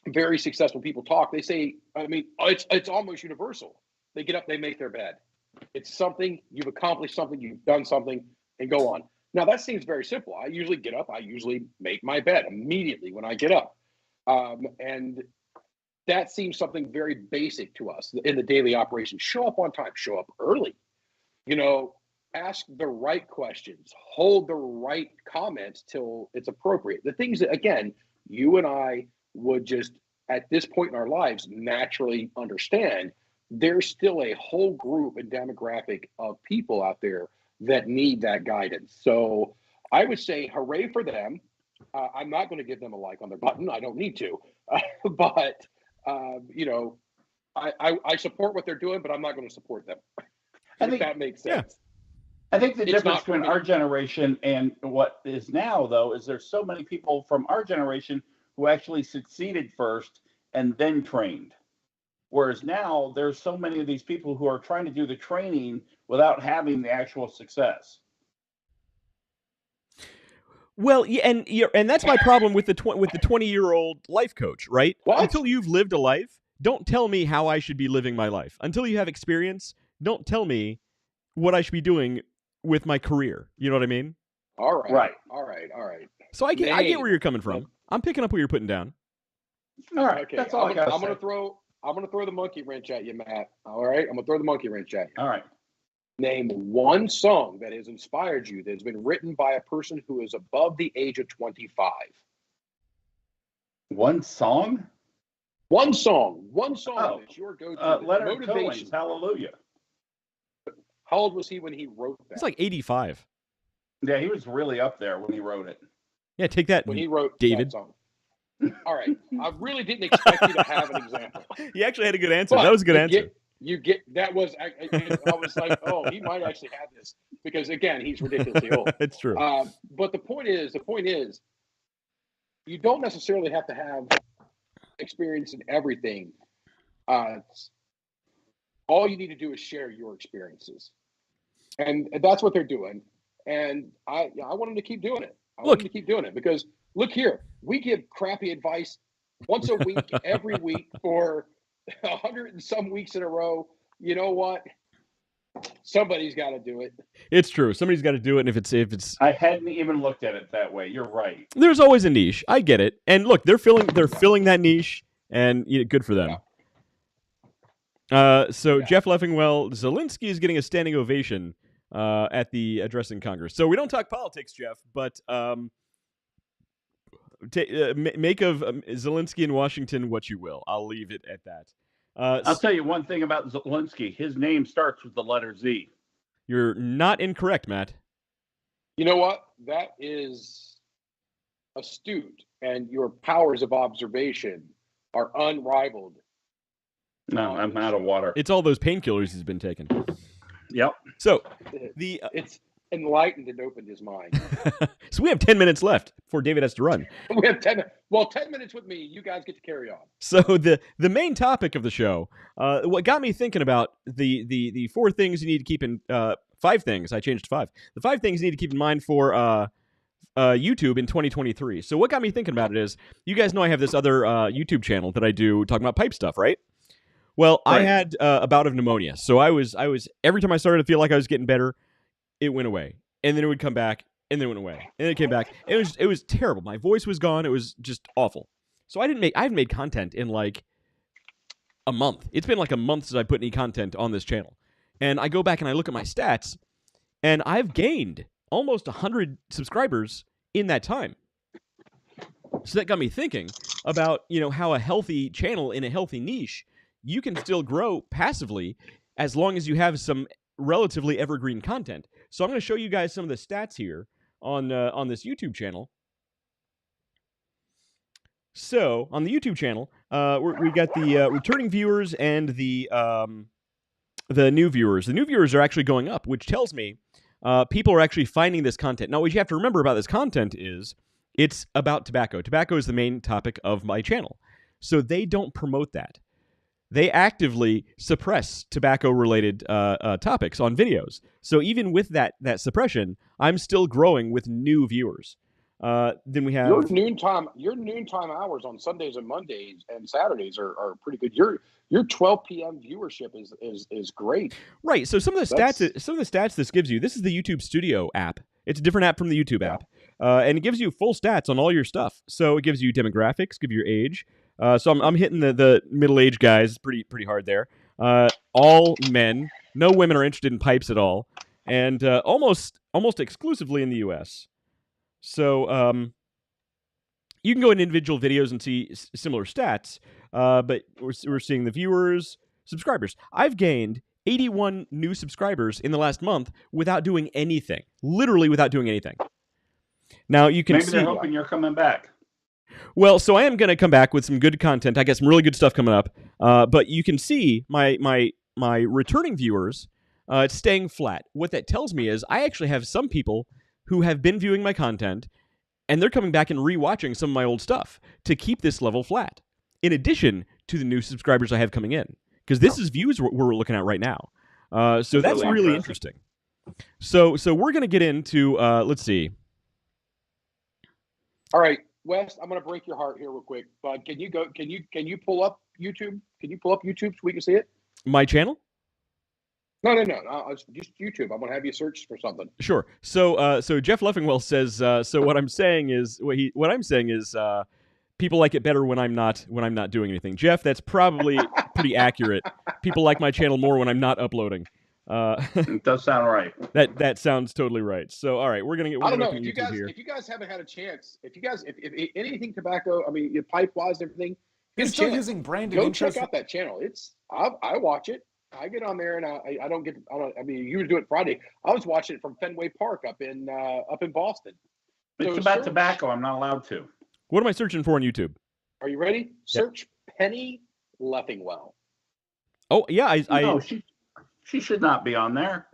very successful people talk, they say, I mean, it's almost universal. They get up, they make their bed. It's something, you've accomplished something, you've done something, and go on. Now, that seems very simple. I usually get up, I usually make my bed immediately when I get up. And that seems something very basic to us in the daily operation. Show up on time, show up early. You know, ask the right questions, hold the right comments till it's appropriate. The things that, again, you and I would just, at this point in our lives, naturally understand. There's still a whole group and demographic of people out there that need that guidance. So I would say hooray for them. I'm not going to give them a like on their button. I don't need to. But, you know, I support what they're doing, but I'm not going to support them. I think that makes sense. I think the difference between our generation and what is now, though, is there's so many people from our generation who actually succeeded first and then trained. Whereas now there's so many of these people who are trying to do the training without having the actual success. Well, yeah, and that's my problem with the 20-year-old life coach, right? What? Until you've lived a life, don't tell me how I should be living my life. Until you have experience, don't tell me what I should be doing with my career. You know what I mean? All right. Right. All right. So I get where you're coming from. I'm picking up what you're putting down. All right. Okay. That's all I got. I'm gonna throw the monkey wrench at you, Matt. All right. I'm gonna throw the monkey wrench at you. All right. Name one song that has inspired you that has been written by a person who is above the age of 25. One song? One song. That's your go-to. Leonard Cohen's Hallelujah. How old was he when he wrote that? It's like 85. Yeah, he was really up there when he wrote it. Yeah, take that, when he wrote David. That song. All right. I really didn't expect you to have an example. You actually had a good answer. That was a good answer. That was, I was like, oh, he might actually have this because, again, he's ridiculously old. It's true. But the point is, you don't necessarily have to have experience in everything. All you need to do is share your experiences. And that's what they're doing. And I want them to keep doing it. I want them to keep doing it because, look here, we give crappy advice once a week, every week for 100 and some weeks in a row. You know what? Somebody's got to do it. It's true. Somebody's got to do it, and if it's I hadn't even looked at it that way. You're right. there's always a niche. I get it. And look, they're filling that niche, and good for them. So Yeah. Jeff Leffingwell, Zelensky is getting a standing ovation at the address in Congress. So we don't talk politics, Jeff, but make of Zelensky in Washington what you will. I'll leave it at that. I'll tell you one thing about Zelensky. His name starts with the letter Z. You're not incorrect, Matt. You know what? That is astute, and your powers of observation are unrivaled. No, I'm out of water. It's all those painkillers he's been taking. Yep. So It's enlightened and opened his mind. so we have 10 minutes left before David has to run. We have 10 minutes with me. You guys get to carry on. So the main topic of the show, what got me thinking about the 4 things you need to keep in 5 things. I changed to 5. The 5 things you need to keep in mind for YouTube in 2023. So what got me thinking about it is, you guys know I have this other YouTube channel that I do talking about pipe stuff, right? Well, Right. I had a bout of pneumonia, so I was every time I started to feel like I was getting better, it went away, and then it would come back, and then it went away, and it came back. It was terrible. My voice was gone. It was just awful. So I haven't made content in like a month. It's been like a month since I put any content on this channel, and I go back and I look at my stats, and I've gained almost 100 subscribers in that time. So that got me thinking about how a healthy channel in a healthy niche, you can still grow passively as long as you have some relatively evergreen content. So I'm going to show you guys some of the stats here on this YouTube channel. So on the YouTube channel, we got the returning viewers and the new viewers. The new viewers are actually going up, which tells me people are actually finding this content. Now, what you have to remember about this content is it's about tobacco. Tobacco is the main topic of my channel. So they don't promote that. They actively suppress tobacco-related topics on videos. So even with that suppression, I'm still growing with new viewers. Then we have Your noontime hours on Sundays and Mondays and Saturdays are pretty good. Your 12 p.m. viewership is great. Right. So some of the stats this gives you. This is the YouTube Studio app. It's a different app from the YouTube app, and it gives you full stats on all your stuff. So it gives you demographics, give you your age. So I'm hitting the middle-aged guys pretty hard there. All men, no women are interested in pipes at all, and almost exclusively in the U.S. So you can go in individual videos and see similar stats, but we're seeing the viewers, subscribers. I've gained 81 new subscribers in the last month without doing anything, literally without doing anything. Now you can Maybe see. they're hoping you're coming back. Well, so I am going to come back with some good content. I got some really good stuff coming up. But you can see my returning viewers, it's staying flat. What that tells me is I actually have some people who have been viewing my content, and they're coming back and rewatching some of my old stuff to keep this level flat, in addition to the new subscribers I have coming in. Because this is views we're looking at right now. So that's really interesting. So we're going to get into, let's see. All right, Wes, I'm going to break your heart here real quick, but can you pull up YouTube? Can you pull up YouTube so we can see it? My channel? No, it's just YouTube. I'm going to have you search for something. Sure. So Jeff Leffingwell says, so what I'm saying is people like it better when I'm not doing anything. Jeff, that's probably pretty accurate. People like my channel more when I'm not uploading. It does sound right. That sounds totally right. So all right, we're gonna I don't know if you guys haven't had a chance. If anything tobacco, I mean, pipe wise and everything, You're still using branded go intros. check out that channel. I watch it. I get on there and I mean, you were doing it Friday. I was watching it from Fenway Park up in Boston. It's about tobacco. I'm not allowed to. What am I searching for on YouTube? Are you ready? Search Penny Leffingwell. Oh yeah, No, she should not be on there.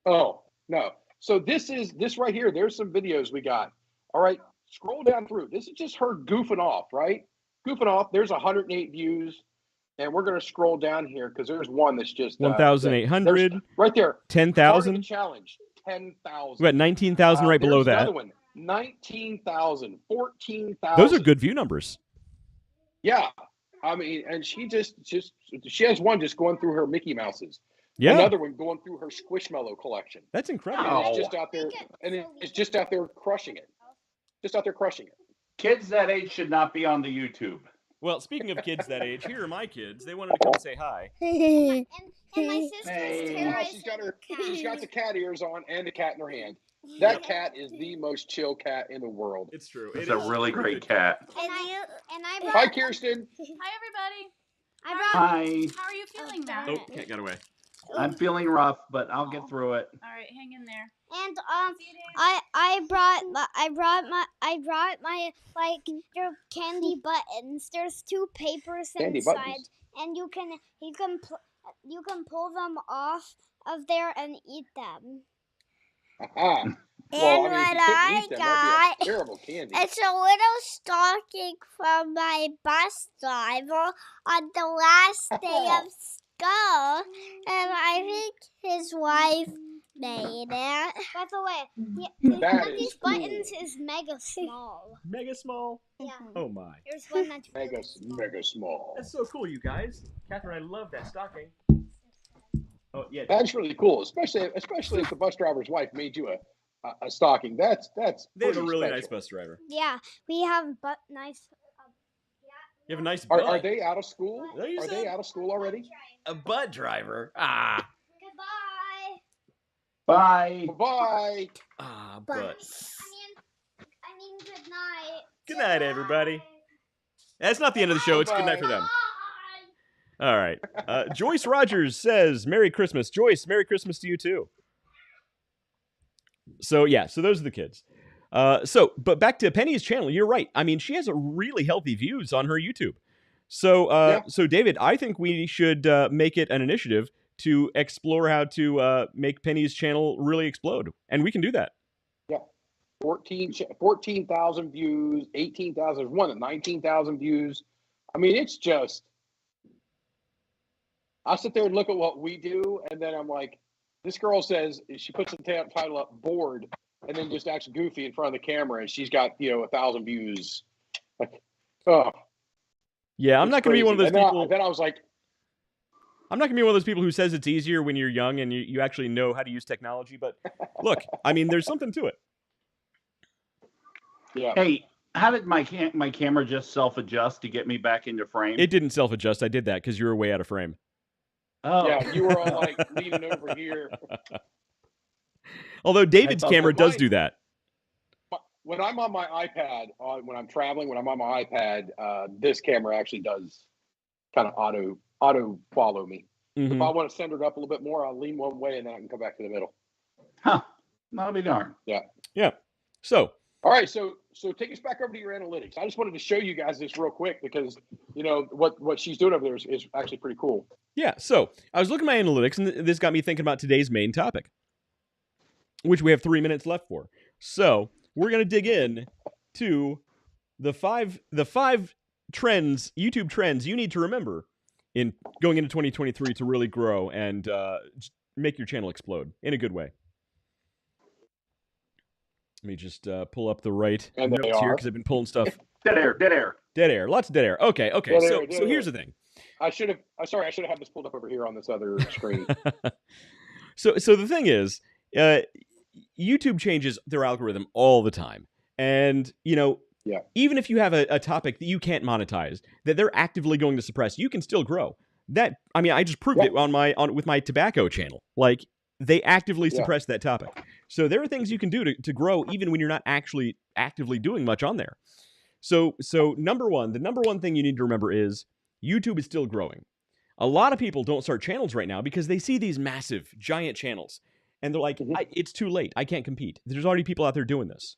Oh no. So this right here. There's some videos we got. All right, scroll down through. This is just her goofing off, right? Goofing off. There's 108 views. And we're going to scroll down here because there's one that's just 1,800. Right there. 10,000. Challenge 10,000. We got 19,000 right below that. Another one. 19,000, 14,000. Those are good view numbers. Yeah, I mean, and she has one just going through her Mickey Mouses. Yeah, Another one going through her Squishmallow collection. that's incredible. Oh. It's just out there, and it's just out there crushing it. Just out there crushing it. Kids that age should not be on the YouTube. Well, speaking of kids that age, here are my kids. They wanted to come say hi. And my sister's Hey. too. Yeah, she's got the cat ears on and a cat in her hand. That cat is the most chill cat in the world. It's true. It's a really great cat. And I brought. Hi, Kirsten. Hi, everybody. I brought. Hi. How are you feeling, Matt? Oh, cat got away. I'm feeling rough, but I'll get through it. All right, hang in there. And I brought my like your candy buttons. There's 2 papers Candy inside, buttons. and you can pull them off of there and eat them. Aha. And Well, I mean, if what you couldn't I eat them, got, that'd be a terrible candy. it's a little stocking from my bus driver on the last day of school, and I think his wife made it. By the way, That one of is these cool. buttons is mega small. Mega small. Yeah. Oh my. There's one that's Mega small. That's so cool, you guys. Catherine, I love that stocking. Oh yeah. That's really cool, especially if the bus driver's wife made you a stocking. That's They have a pretty really special. nice bus driver. Yeah, we have nice. You have a nice Are butt. they out of school? There you Are said. they out of school already? A butt driver. Ah. Goodbye. Bye. Bye. Ah, But butts. I mean, good night. Good night, everybody. That's not the end of the show. It's good night for them. All right. Joyce Rogers says, Merry Christmas. Joyce, Merry Christmas to you too. So, yeah. So those are the kids. But back to Penny's channel. You're right. I mean, she has a really healthy views on her YouTube. So, so David, I think we should make it an initiative to explore how to make Penny's channel really explode. And we can do that. 14,000 views, 18,000, one at 19,000 views. I mean, it's just, I sit there and look at what we do, and then I'm like, this girl says, she puts the title up, bored, and then just acts goofy in front of the camera, and she's got, 1,000 views. Like, oh. Yeah, I'm it's not going to be one of those crazy. people. Then I was like, I'm not going to be one of those people who says it's easier when you're young and you actually know how to use technology. But look, I mean, there's something to it. yeah. Hey, how did my camera just self-adjust to get me back into frame? It didn't self-adjust. I did that because you were way out of frame. Oh. Yeah, you were all like leaning over here. Although David's thought camera that does might- do that. When I'm on my iPad, when I'm traveling, when I'm on my iPad, this camera actually does kind of auto follow me. If Mhm. I want to send it up a little bit more, I'll lean one way and then I can come back to the middle. Huh. I'll be darned. Yeah. So, All right, so take us back over to your analytics. I just wanted to show you guys this real quick because what she's doing over there is actually pretty cool. yeah. So I was looking at my analytics, and this got me thinking about today's main topic, which we have 3 minutes left for. So we're going to dig in to the five trends, YouTube trends you need to remember in going into 2023 to really grow and make your channel explode in a good way. Let me just pull up the right And they notes here are. because I've been pulling stuff. Dead air. Dead air. Lots of dead air. Okay. Dead So air, dead here's air. the thing. I should have had this pulled up over here on this other screen. So the thing is, YouTube changes their algorithm all the time, and Yeah. even if you have a topic that you can't monetize, that they're actively going to suppress, you can still grow. That I just proved Yeah. it with my tobacco channel. Like they actively Yeah. suppress that topic. So there are things you can do to grow even when you're not actually actively doing much on there. So the number one thing you need to remember is YouTube is still growing. A lot of people don't start channels right now because they see these massive, giant channels, and they're like, Mhm. it's too late. I can't compete. There's already people out there doing this.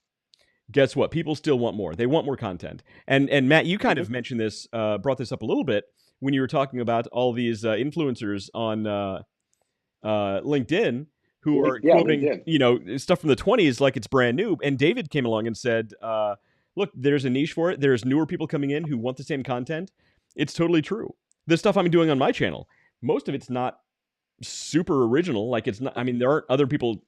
Guess what? People still want more. They want more content. And Matt, you kind of mentioned this, brought this up a little bit when you were talking about all these influencers on LinkedIn who are Yeah, quoting, LinkedIn. stuff from the 20s like it's brand new. And David came along and said, look, there's a niche for it. There's newer people coming in who want the same content. It's totally true. The stuff I'm doing on my channel, most of it's not super original. Like it's not, there aren't other people.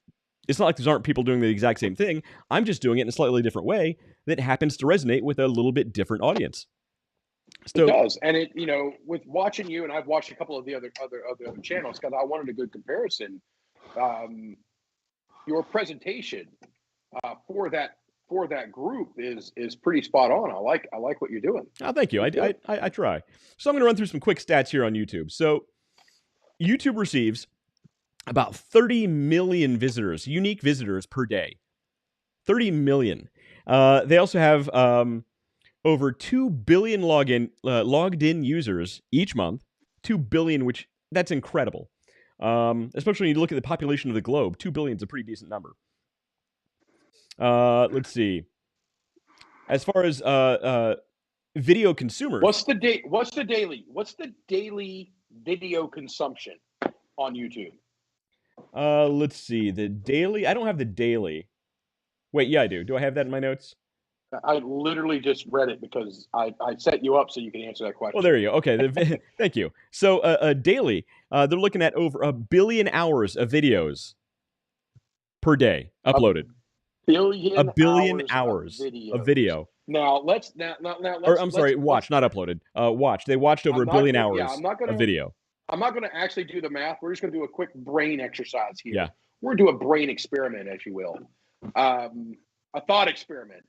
It's not like there aren't people doing the exact same thing. I'm just doing it in a slightly different way that happens to resonate with a little bit different audience. So, it does, and it with watching you, and I've watched a couple of the other channels because I wanted a good comparison. Your presentation for that group is pretty spot on. I like what you're doing. oh, thank you. I try. So I'm going to run through some quick stats here on YouTube. So YouTube receives about 30 million visitors, unique visitors per day. 30 million. They also have over 2 billion logged in users each month. 2 billion, which that's incredible. Especially when you look at the population of the globe. 2 billion is a pretty decent number. Let's see. As far as video consumers, What's the daily video consumption on YouTube? let's see. The daily. I don't have the daily. Wait, yeah, I do. Do I have that in my notes? I literally just read it because I set you up so you can answer that question. Oh, there you go. Okay, thank you. So, daily, they're looking at over 1 billion hours of videos per day uploaded. A billion hours of video. Now let's. Or I'm sorry, watch, not uploaded. Watch. They watched over 1 billion hours of video. I'm not going to actually do the math. We're just going to do a quick brain exercise here. Yeah. We're going to do a brain experiment, if you will. A thought experiment.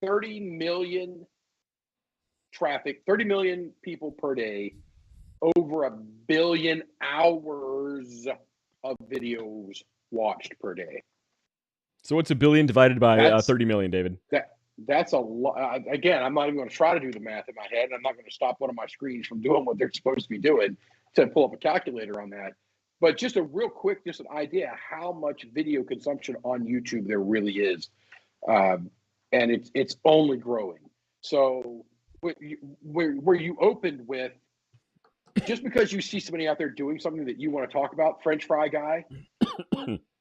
30 million traffic, 30 million people per day, over 1 billion hours of videos watched per day. So what's 1 billion divided by 30 million, David? That's a lot. Again, I'm not even going to try to do the math in my head. I'm not going to stop one of my screens from doing what they're supposed to be doing to pull up a calculator on that. But just a real quick, just an idea how much video consumption on YouTube there really is. And it's only growing. So where you opened with, just because you see somebody out there doing something that you want to talk about, French fry guy,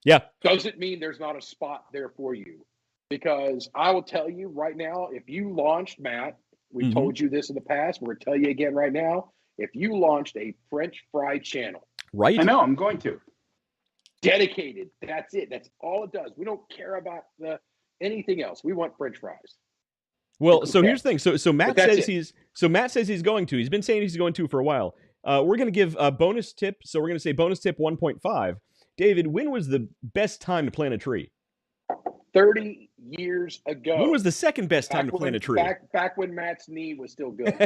yeah, doesn't mean there's not a spot there for you. Because I will tell you right now, if you launched, Matt, we've told you this in the past, we're going to tell you again right now, if you launched a French fry channel. Right. I know, I'm going to. Dedicated. That's it. That's all it does. We don't care about anything else. We want French fries. Well, so here's the thing. So Matt says he's going to. He's been saying he's going to for a while. We're going to give a bonus tip. So we're going to say bonus tip 1.5. David, when was the best time to plant a tree? 30 years ago. When was the second best time to plant a tree? Back when Matt's knee was still good.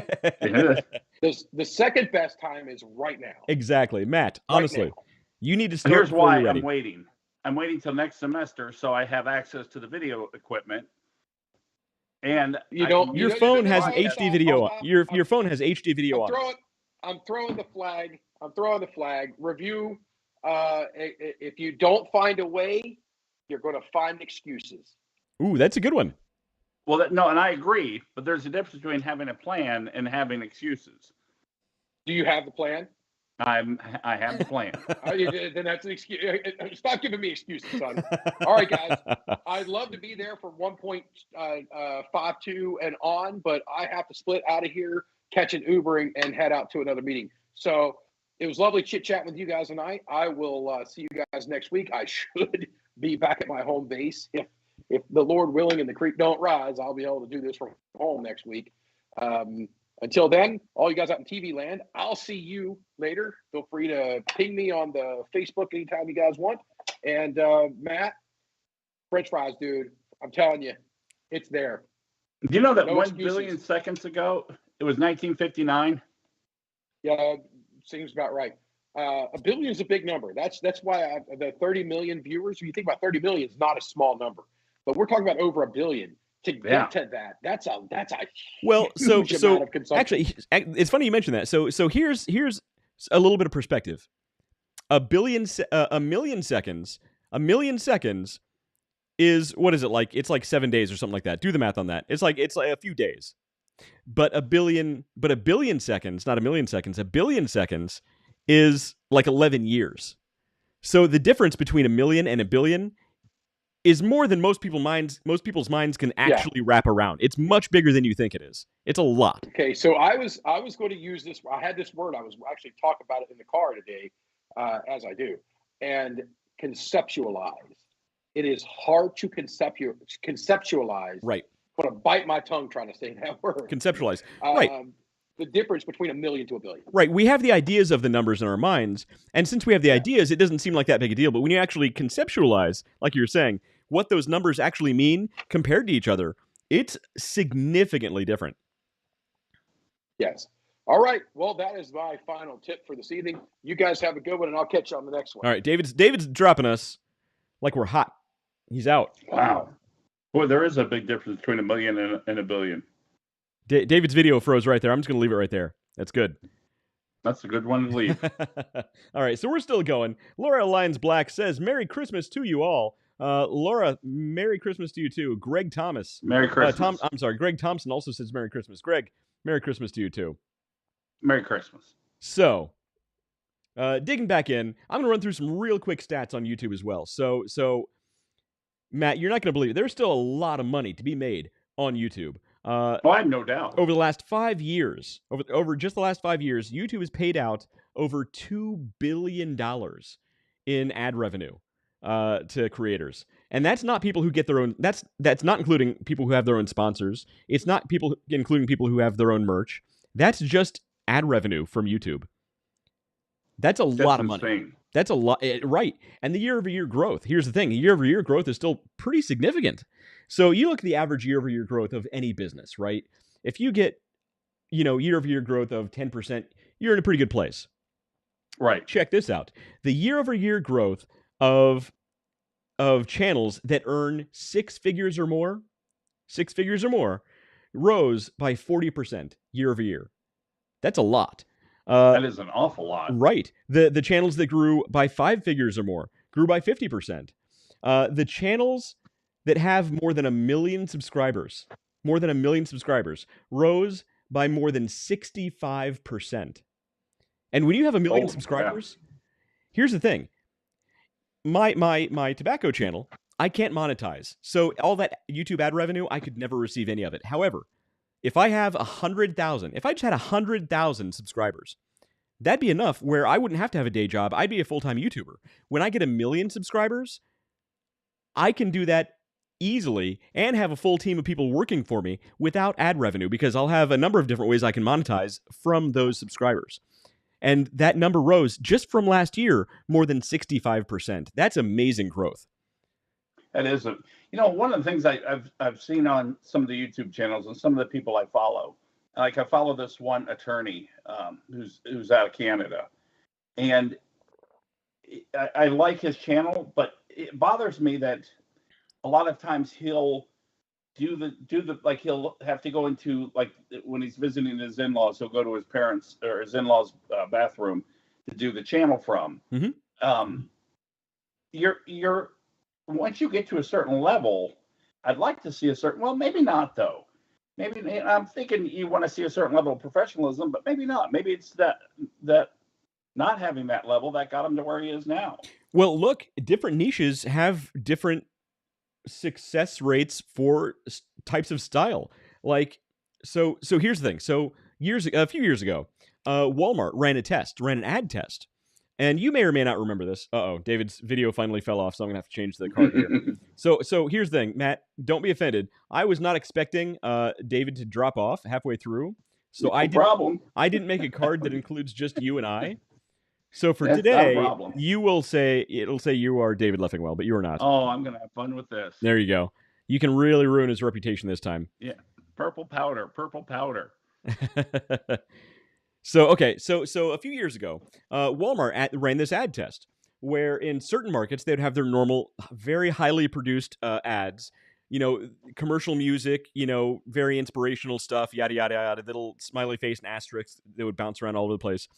The second best time is right now. Exactly. Matt, honestly, now. You need to start. Here's why I'm waiting. I'm waiting till next semester so I have access to the video equipment. And your phone has HD video on. Your phone has HD video on. I'm throwing the flag. Review. If you don't find a way, you're going to find excuses. Ooh, that's a good one. Well, no, and I agree, but there's a difference between having a plan and having excuses. Do you have the plan? I have the plan. Then that's an excuse. Stop giving me excuses, son. All right, guys. I'd love to be there for 1.52 and on, but I have to split out of here, catch an Uber, and head out to another meeting. So it was lovely chit-chatting with you guys tonight. I will see you guys next week. I should be back at my home base. If the Lord willing and the creek don't rise, I'll be able to do this from home next week. Until then, all you guys out in TV land, I'll see you later. Feel free to ping me on the Facebook anytime you guys want. And Matt, French fries, dude. I'm telling you, it's there. Do you know that No 1 excuses. billion seconds ago, it was 1959? Yeah, seems about right. 1 billion is a big number. That's why the 30 million viewers, when you think about 30 million, is not a small number. But we're talking about over 1 billion. To get to that, that's a huge amount of consumption. Actually, it's funny you mentioned that. So here's a little bit of perspective. A million seconds is, what is it like? It's like 7 days or something like that. Do the math on that. It's like a few days. But a billion seconds, not a million seconds. 1 billion seconds is like 11 years. So the difference between 1 million and 1 billion is more than most people's minds can actually wrap around. It's much bigger than you think it is. It's a lot. Okay, so I was going to use this. I had this word. I was actually talking about it in the car today, as I do, and conceptualize. It is hard to conceptualize right want to bite my tongue trying to say that word. Conceptualize. Right. The difference between $1 million to $1 billion. Right. We have the ideas of the numbers in our minds, and since we have the ideas, it doesn't seem like that big a deal. But when you actually conceptualize, like you were saying, what those numbers actually mean compared to each other, it's significantly different. Yes. All right. Well, that is my final tip for this evening. You guys have a good one, and I'll catch you on the next one. All right. David's dropping us like we're hot. He's out. Wow. Boy, there is a big difference between $1 million and $1 billion. David's video froze right there. I'm just going to leave it right there. That's good. That's a good one to leave. All right, so we're still going. Laura Lyons Black says, Merry Christmas to you all. Laura, Merry Christmas to you too. Greg Thomas. Merry Christmas. Greg Thompson also says Merry Christmas. Greg, Merry Christmas to you too. Merry Christmas. So, digging back in, I'm going to run through some real quick stats on YouTube as well. So Matt, you're not going to believe it. There's still a lot of money to be made on YouTube. I have no doubt. Over the last 5 years, over just the last 5 years, YouTube has paid out over $2 billion in ad revenue to creators, and that's not people who get their own. That's not including people who have their own sponsors. It's not including people who have their own merch. That's just ad revenue from YouTube. That's a lot of money. Insane. That's a lot, right? And the year-over-year growth. Here's the thing: year-over-year growth is still pretty significant. So you look at the average year-over-year growth of any business, right? If you get, year-over-year growth of 10%, you're in a pretty good place. Right. Check this out: the year-over-year growth of channels that earn six figures or more, rose by 40% year-over-year. That's a lot. That is an awful lot. Right. The channels that grew by 5 figures or more grew by 50%. The channels that have more than 1 million subscribers, rose by more than 65%. And when you have 1 million subscribers, here's the thing. My tobacco channel, I can't monetize. So all that YouTube ad revenue, I could never receive any of it. However, if I have 100,000, if I just had 100,000 subscribers, that'd be enough where I wouldn't have to have a day job. I'd be a full-time YouTuber. When I get 1 million subscribers, I can do that easily and have a full team of people working for me without ad revenue, because I'll have a number of different ways I can monetize from those subscribers. And that number rose just from last year more than 65%. That's amazing growth. That is one of the things I've seen on some of the YouTube channels and some of the people I follow. Like I follow this one attorney who's out of Canada, and I like his channel, but it bothers me that a lot of times he'll do the like he'll have to go into, like, when he's visiting his in-laws, he'll go to his parents or his in-laws bathroom to do the channel from. Mm-hmm. You're once you get to a certain level, I'd like to see well, maybe not though. Maybe I'm thinking you want to see a certain level of professionalism, but maybe not. Maybe it's that not having that level that got him to where he is now. Well, look, different niches have different success rates for types of style. Like, so here's the thing. So a few years ago, Walmart ran an ad test. And you may or may not remember this. David's video finally fell off, so I'm going to have to change the card here. So here's the thing, Matt, don't be offended. I was not expecting David to drop off halfway through. So I didn't make a card that includes just you and I. So for today, it'll say you are David Leffingwell, but you are not. Oh, I'm going to have fun with this. There you go. You can really ruin his reputation this time. Yeah. Purple powder. So a few years ago, Walmart ran this ad test where in certain markets they'd have their normal, very highly produced ads, commercial music, very inspirational stuff, yada yada yada, little smiley face and asterisks that would bounce around all over the place.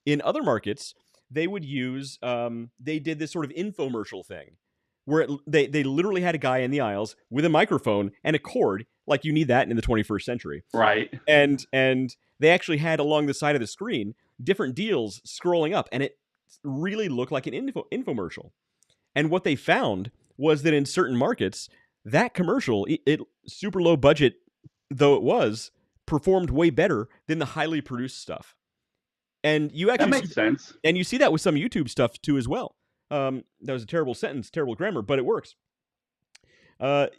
In other markets, they would use they did this sort of infomercial thing where they literally had a guy in the aisles with a microphone and a cord, like you need that in the 21st century, right? And they actually had along the side of the screen different deals scrolling up, and it really looked like an infomercial. And what they found was that in certain markets, that commercial, it super low budget though it was, performed way better than the highly produced stuff. And you actually that makes sense. And you see that with some YouTube stuff too as well. That was a terrible sentence, terrible grammar, but it works.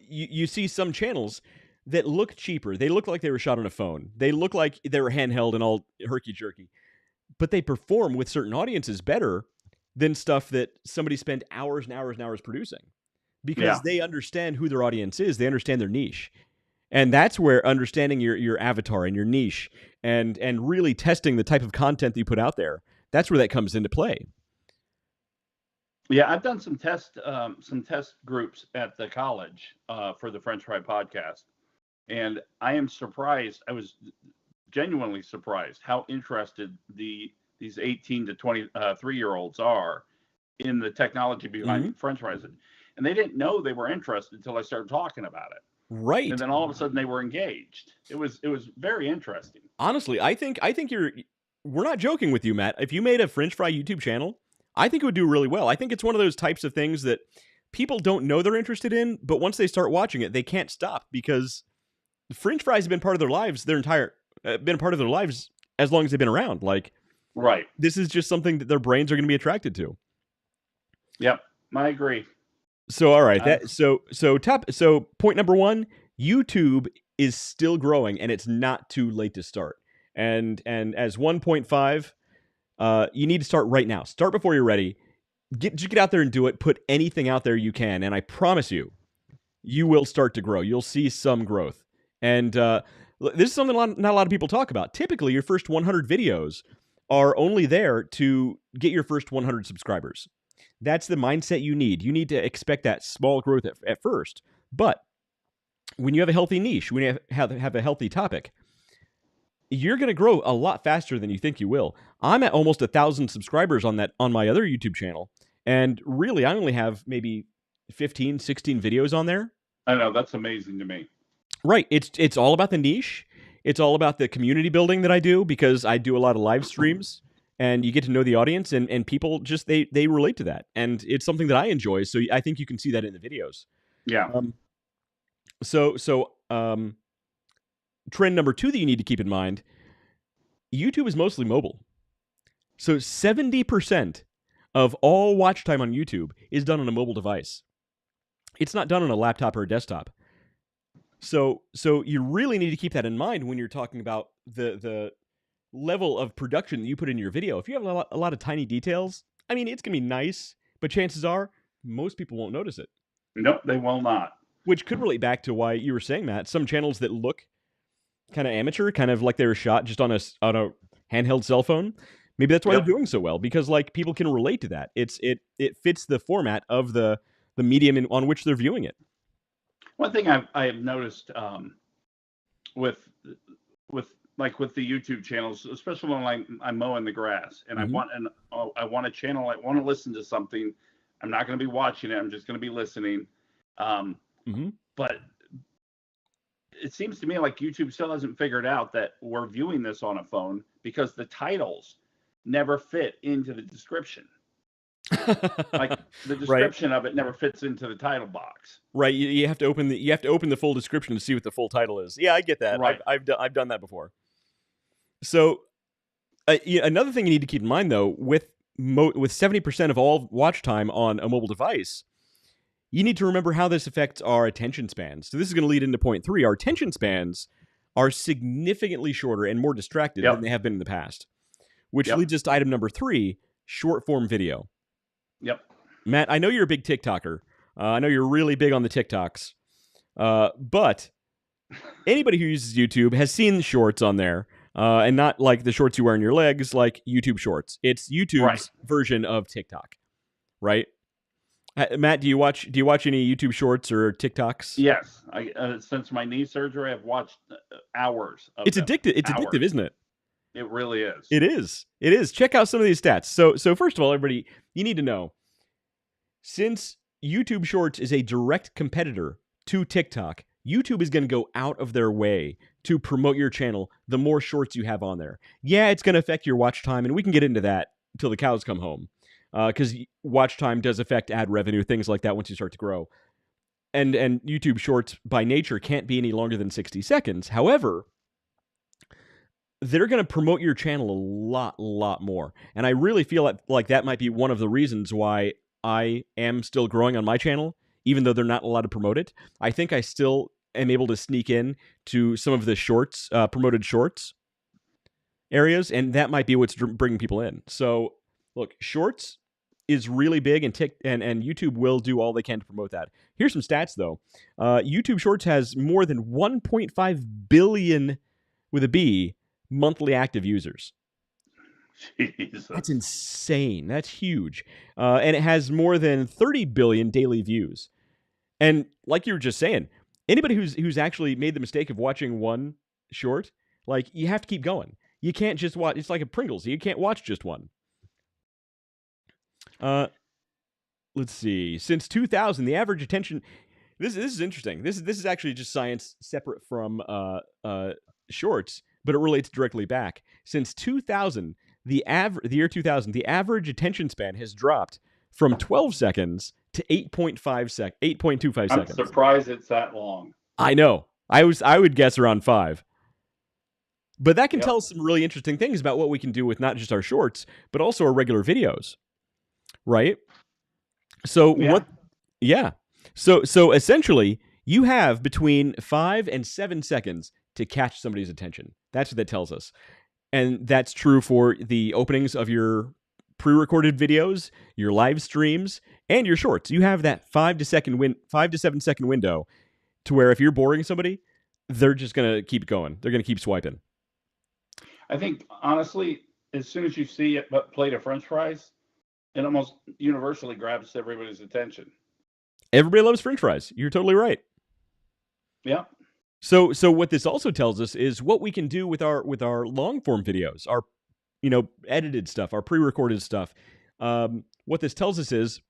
You see some channels that look cheaper. They look like they were shot on a phone. They look like they were handheld and all herky-jerky. But they perform with certain audiences better than stuff that somebody spent hours and hours and hours producing. Because they understand who their audience is. They understand their niche. And that's where understanding your avatar and your niche and really testing the type of content that you put out there, that's where that comes into play. Yeah, I've done some test groups at the college for the French Fry podcast. And I am surprised. I was genuinely surprised how interested these 18 to 23-year-olds are in the technology behind French fries. And they didn't know they were interested until I started talking about it. Right. And then all of a sudden they were engaged. It was very interesting. Honestly, I think we're not joking with you, Matt. If you made a French Fry YouTube channel, I think it would do really well. I think it's one of those types of things that people don't know they're interested in, but once they start watching it, they can't stop because French fries have been part of their lives been part of their lives as long as they've been around. Like, right. This is just something that their brains are going to be attracted to. Yep, I agree. So, all right. So point number 1, YouTube is still growing and it's not too late to start. And as 1.5, you need to start right now. Start before you're ready. Just get out there and do it. Put anything out there you can. And I promise you will start to grow. You'll see some growth. And this is something not a lot of people talk about. Typically, your first 100 videos are only there to get your first 100 subscribers. That's the mindset you need. You need to expect that small growth at first. But when you have a healthy niche, when you have a healthy topic, you're going to grow a lot faster than you think you will. I'm at almost 1,000 subscribers on my other YouTube channel. And really, I only have maybe 15, 16 videos on there. I know, that's amazing to me. Right. It's all about the niche. It's all about the community building that I do because I do a lot of live streams and you get to know the audience and people just, they relate to that. And it's something that I enjoy. So I think you can see that in the videos. Yeah. Trend number 2 that you need to keep in mind, YouTube is mostly mobile. So 70% of all watch time on YouTube is done on a mobile device. It's not done on a laptop or a desktop. So you really need to keep that in mind when you're talking about the level of production that you put in your video. If you have a lot of tiny details, I mean, it's going to be nice, but chances are most people won't notice it. Nope, they will not. Which could relate back to why you were saying, Matt, some channels that look kind of amateur, kind of like they were shot just on a handheld cell phone. Maybe that's why they're doing so well, because like people can relate to that. It fits the format of the medium on which they're viewing it. One thing I have noticed with the YouTube channels, especially when I'm mowing the grass and I want a channel, I want to listen to something. I'm not going to be watching it. I'm just going to be listening. But it seems to me like YouTube still hasn't figured out that we're viewing this on a phone because the titles never fit into the description. Like the description of it never fits into the title box. Right. You have to open the full description to see what the full title is. Yeah, I get that. Right. I've done that before. So another thing you need to keep in mind though, with 70% of all watch time on a mobile device, you need to remember how this affects our attention spans. So this is going to lead into point 3. Our attention spans are significantly shorter and more distracted than they have been in the past, which leads us to item number 3, short form video. Yep. Matt, I know you're a big TikToker. I know you're really big on the TikToks. But anybody who uses YouTube has seen the shorts on there, and not like the shorts you wear on your legs, like YouTube Shorts. It's YouTube's version of TikTok, right? Matt, do you watch any YouTube Shorts or TikToks? Yes, since my knee surgery, I've watched hours. It's addictive. It's addictive, isn't it? It really is. It is. It is. Check out some of these stats. So first of all, everybody, you need to know, since YouTube Shorts is a direct competitor to TikTok, YouTube is going to go out of their way to promote your channel the more shorts you have on there. Yeah, it's going to affect your watch time, and we can get into that until the cows come home, because watch time does affect ad revenue, things like that once you start to grow. And YouTube Shorts, by nature, can't be any longer than 60 seconds. However, they're going to promote your channel a lot more. And I really feel like that might be one of the reasons why I am still growing on my channel, even though they're not allowed to promote it. I think I still am able to sneak in to some of the shorts, promoted shorts areas, and that might be what's bringing people in. So, look, shorts is really big, and YouTube will do all they can to promote that. Here's some stats, though. YouTube Shorts has more than 1.5 billion, with a B, monthly active users. Jesus. That's insane. That's huge. And it has more than 30 billion daily views. And like you were just saying, anybody who's actually made the mistake of watching one short, like, you have to keep going. You can't just watch. It's like a Pringles. You can't watch just one. Let's see. Since 2000, the average attention. This is interesting. This is actually just science separate from shorts, but it relates directly back. Since 2000, the year 2000, the average attention span has dropped from 12 seconds to 8.25 seconds. I'm surprised it's that long. I know. I would guess around 5. But that can tell us some really interesting things about what we can do with not just our shorts, but also our regular videos. Right? So So essentially, you have between 5 and 7 seconds to catch somebody's attention. That's what that tells us. And that's true for the openings of your pre-recorded videos, your live streams, and your shorts. You have that 5 to 7 second window to where if you're boring somebody, they're just going to keep going. They're going to keep swiping. I think, honestly, as soon as you see a plate of French fries, it almost universally grabs everybody's attention. Everybody loves French fries. You're totally right. Yeah. So what this also tells us is what we can do with our long form videos, our edited stuff, our pre-recorded stuff. What this tells us is,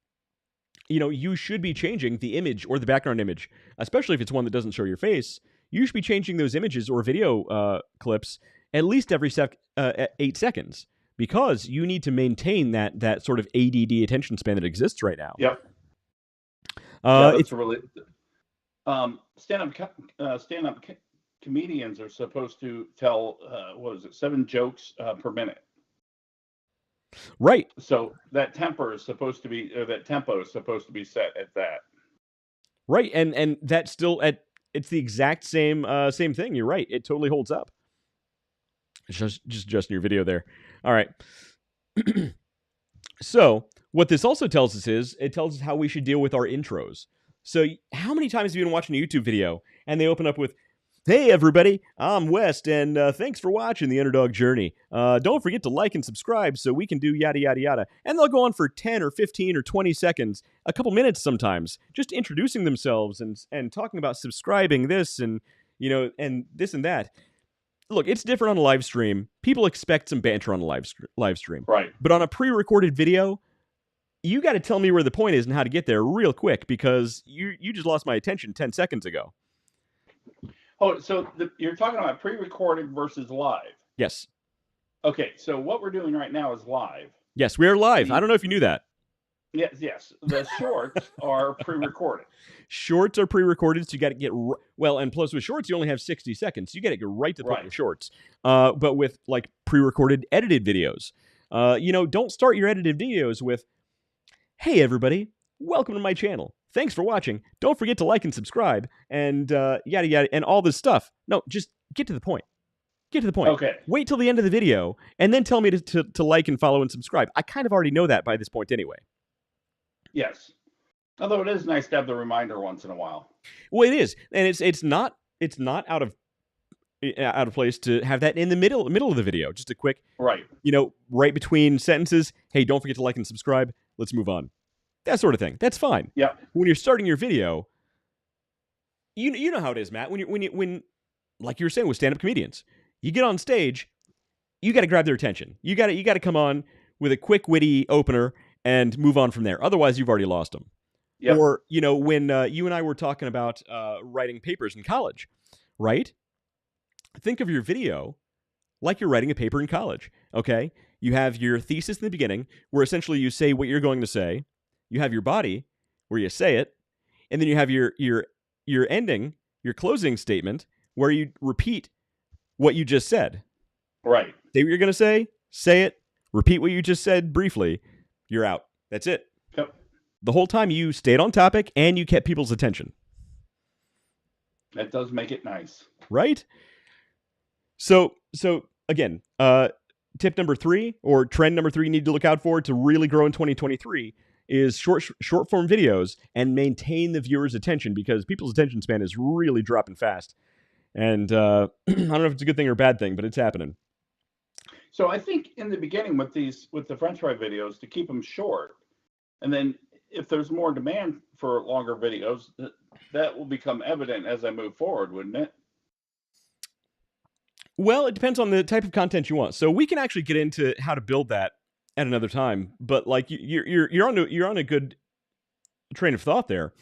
you should be changing the image or the background image, especially if it's one that doesn't show your face. You should be changing those images or video clips at least every 8 seconds, because you need to maintain that sort of ADD attention span that exists right now. Yep. It's really stand-up comedians are supposed to tell 7 jokes per minute. Right. So that tempo is supposed to be set at that. Right, and that's still it's the exact same thing. You're right. It totally holds up. Just adjusting your video there. All right. So what this also tells us is it tells us how we should deal with our intros. So how many times have you been watching a YouTube video and they open up with, "Hey everybody, I'm West, and thanks for watching the Underdog Journey. Don't forget to like and subscribe so we can do yada yada yada." And they'll go on for 10 or 15 or 20 seconds, a couple minutes sometimes, just introducing themselves and talking about subscribing this and and this and that. Look, it's different on a live stream. People expect some banter on a live stream. Right. But on a pre-recorded video, you got to tell me where the point is and how to get there real quick, because you just lost my attention 10 seconds ago. Oh, so you're talking about pre-recorded versus live. Yes. Okay, so what we're doing right now is live. Yes, we are live. I don't know if you knew that. Yes. The shorts are pre-recorded. Shorts are pre-recorded, so you got to get well. And plus, with shorts, you only have 60 seconds. You got to get right to the point with shorts. But with like pre-recorded, edited videos, don't start your edited videos with, "Hey everybody, welcome to my channel. Thanks for watching. Don't forget to like and subscribe," and yada yada, and all this stuff. No, just get to the point. Get to the point. Okay. Wait till the end of the video, and then tell me to like and follow and subscribe. I kind of already know that by this point anyway. Yes. Although it is nice to have the reminder once in a while. Well, it is, and it's not out of place to have that in the middle of the video. Just a quick, right between sentences. Hey, don't forget to like and subscribe. Let's move on. That sort of thing. That's fine. Yeah. When you're starting your video, you know how it is, Matt. When like you were saying with stand-up comedians, you get on stage, you got to grab their attention. You got to come on with a quick, witty opener and move on from there. Otherwise, you've already lost them. Yep. Or when you and I were talking about writing papers in college, right? Think of your video like you're writing a paper in college. Okay, you have your thesis in the beginning, where essentially you say what you're going to say. You have your body, where you say it, and then you have your ending, your closing statement, where you repeat what you just said. Right. Say what you're going to say it, repeat what you just said briefly, you're out. That's it. Yep. The whole time you stayed on topic and you kept people's attention. That does make it nice. right? So again, tip number 3 or trend number 3 you need to look out for to really grow in 2023 is short form videos and maintain the viewer's attention, because people's attention span is really dropping fast. And I don't know if it's a good thing or a bad thing, but it's happening. So I think in the beginning with the French fry videos, to keep them short, and then if there's more demand for longer videos, that will become evident as I move forward, wouldn't it? Well, it depends on the type of content you want. So we can actually get into how to build that at another time. But like you're on a good train of thought there.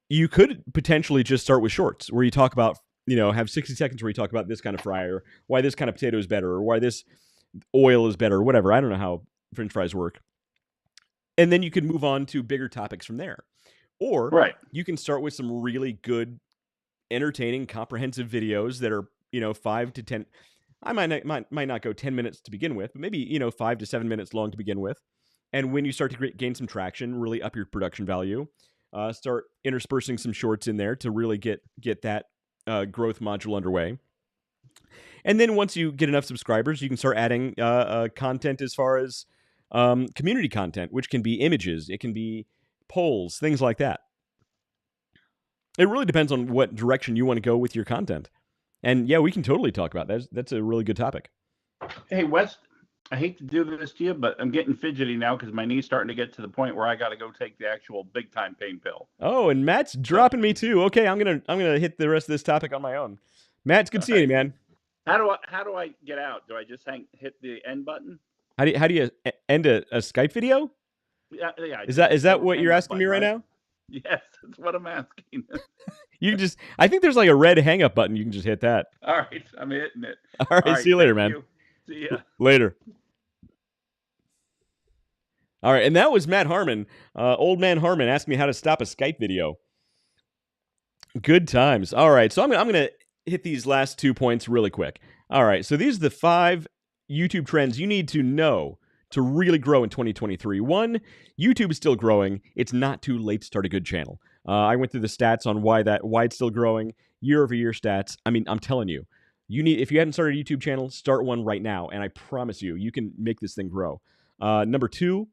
You could potentially just start with shorts where you talk about, have 60 seconds where you talk about this kind of fry, or why this kind of potato is better, or why this oil is better, or whatever. I don't know how French fries work. And then you can move on to bigger topics from there. Or Right. you can start with some really good, entertaining, comprehensive videos that are, 5 to 10. I might not go 10 minutes to begin with, but maybe, 5 to 7 minutes long to begin with. And when you start to gain some traction, really up your production value, start interspersing some shorts in there to really get that growth module underway. And then once you get enough subscribers, you can start adding content as far as community content, which can be images, it can be polls, things like that. It really depends on what direction you want to go with your content. And yeah, we can totally talk about that. That's a really good topic. Hey, Wes, I hate to do this to you, but I'm getting fidgety now because my knee's starting to get to the point where I got to go take the actual big time pain pill. Oh, and Matt's dropping me too. Okay, I'm gonna hit the rest of this topic on my own. Matt, it's good seeing you, man. How do I get out? Do I just hit the end button? How do you end a Skype video? Yeah. Is that what you're asking me right now? Yes, that's what I'm asking. You can just, I think there's like a red hang up button. You can just hit that. All right, I'm hitting it. All right, see you later, man. You. See ya. Later. All right, and that was Matt Harmon, old man Harmon, asking me how to stop a Skype video. Good times. All right, so I'm gonna hit these last 2 points really quick. All right, so these are the 5 YouTube trends you need to know to really grow in 2023. 1, YouTube is still growing. It's not too late to start a good channel. I went through the stats on why it's still growing, year-over-year stats. I mean, I'm telling you, if you hadn't started a YouTube channel, start one right now, and I promise you can make this thing grow. Number 2,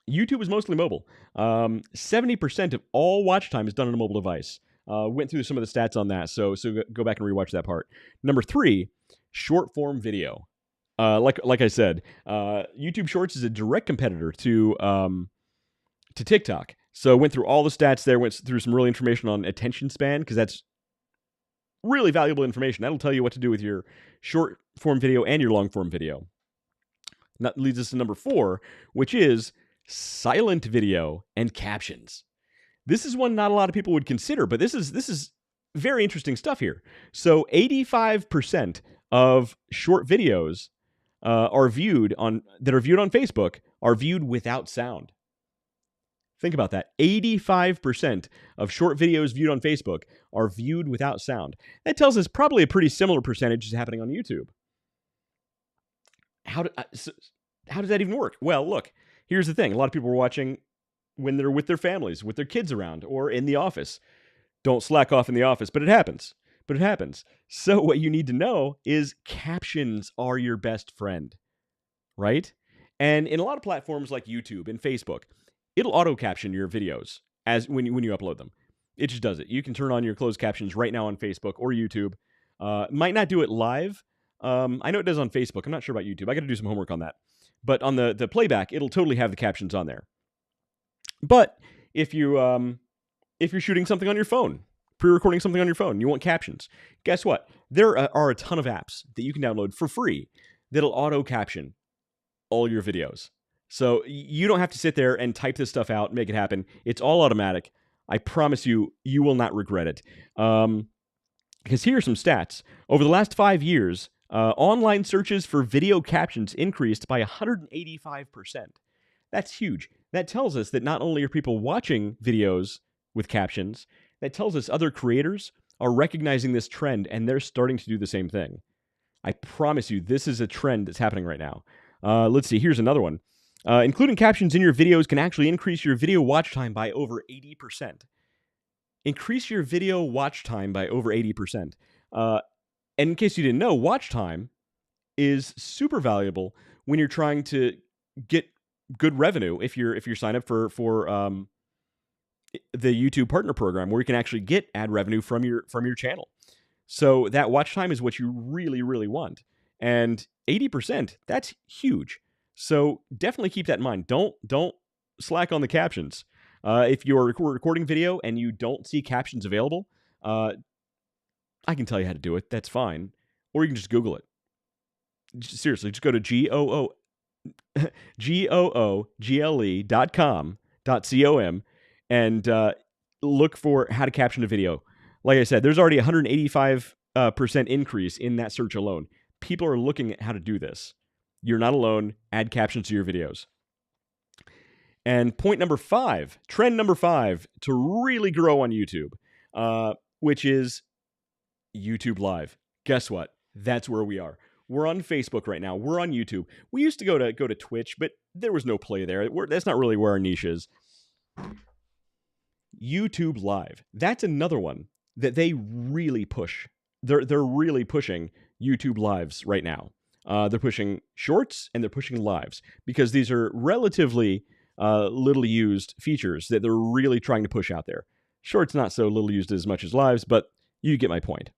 YouTube is mostly mobile. 70% of all watch time is done on a mobile device. Went through some of the stats on that, so go back and rewatch that part. Number 3, short form video. Like I said, YouTube Shorts is a direct competitor to TikTok. So went through all the stats there, went through some really information on attention span, because that's really valuable information. That'll tell you what to do with your short form video and your long form video. And that leads us to number 4, which is silent video and captions. This is one not a lot of people would consider, but this is very interesting stuff here. So 85% of short videos are viewed on Facebook are viewed without sound. Think about that. 85% of short videos viewed on Facebook are viewed without sound. That tells us probably a pretty similar percentage is happening on YouTube. How does that even work? Well, look, here's the thing. A lot of people are watching when they're with their families, with their kids around, or in the office. Don't slack off in the office, but it happens. So what you need to know is captions are your best friend, right? And in a lot of platforms like YouTube and Facebook, it'll auto-caption your videos as when you upload them. It just does it. You can turn on your closed captions right now on Facebook or YouTube. Might not do it live. I know it does on Facebook. I'm not sure about YouTube. I got to do some homework on that. But on the playback, it'll totally have the captions on there. But if you're shooting something on your phone, pre-recording something on your phone, you want captions, guess what? There are a ton of apps that you can download for free that'll auto-caption all your videos. So you don't have to sit there and type this stuff out and make it happen. It's all automatic. I promise you will not regret it. Because here are some stats. Over the last 5 years, online searches for video captions increased by 185%. That's huge. That tells us that not only are people watching videos with captions, that tells us other creators are recognizing this trend and they're starting to do the same thing. I promise you, this is a trend that's happening right now. Let's see, here's another one. Including captions in your videos can actually increase your video watch time by over 80%. increase your video watch time by over 80%. And in case you didn't know, watch time is super valuable when you're trying to get good revenue. If you're signed up for the YouTube Partner Program, where you can actually get ad revenue from your channel. So that watch time is what you really, really want. And 80%, that's huge. So definitely keep that in mind. Don't slack on the captions. If you're recording video and you don't see captions available, I can tell you how to do it. That's fine. Or you can just Google it. Seriously, just go to google.com and look for how to caption a video. Like I said, there's already 185% increase in that search alone. People are looking at how to do this. You're not alone. Add captions to your videos. And point number 5, trend number 5 to really grow on YouTube, which is YouTube Live. Guess what? That's where we are. We're on Facebook right now. We're on YouTube. We used to go to Twitch, but there was no play there. That's not really where our niche is. YouTube Live. That's another one that they really push. They're really pushing YouTube Lives right now. They're pushing shorts and they're pushing lives because these are relatively little used features that they're really trying to push out there. Shorts not so little used as much as lives, but you get my point.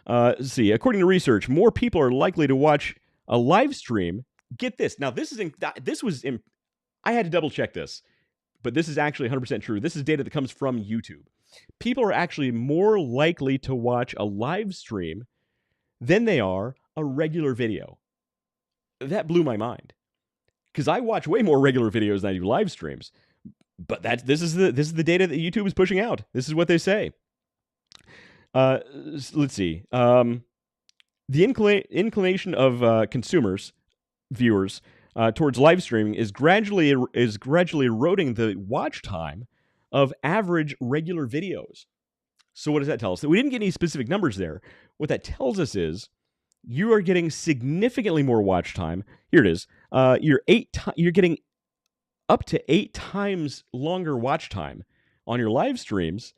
Let's see. According to research, more people are likely to watch a live stream. Get this. Now, I had to double check this, but this is actually 100% true. This is data that comes from YouTube. People are actually more likely to watch a live stream than they are a regular video. That blew my mind because I watch way more regular videos than I do live streams. But this is the data that YouTube is pushing out. This is what they say. Let's see. The inclination of viewers, towards live streaming is gradually eroding the watch time of average regular videos. So what does that tell us? That we didn't get any specific numbers there. What that tells us is you are getting significantly more watch time. Here it is. You're getting up to 8 times longer watch time on your live streams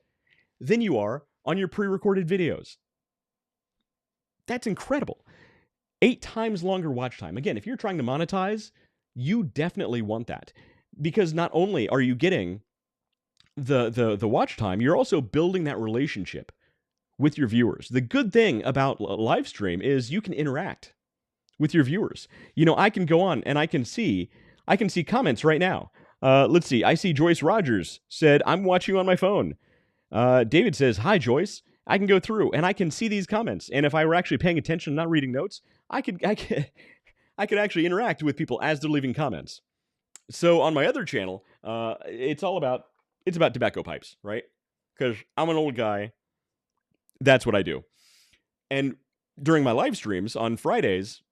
than you are on your pre-recorded videos. That's incredible. 8 times longer watch time. Again, if you're trying to monetize, you definitely want that. Because not only are you getting the watch time, you're also building that relationship with your viewers. The good thing about live stream is you can interact with your viewers. You know, I can go on and I can see comments right now. Let's see. I see Joyce Rogers said, "I'm watching on my phone." David says, "Hi, Joyce." I can go through and I can see these comments. And if I were actually paying attention, not reading notes, I could actually interact with people as they're leaving comments. So on my other channel, it's about tobacco pipes, right? Because I'm an old guy. That's what I do. And during my live streams on Fridays,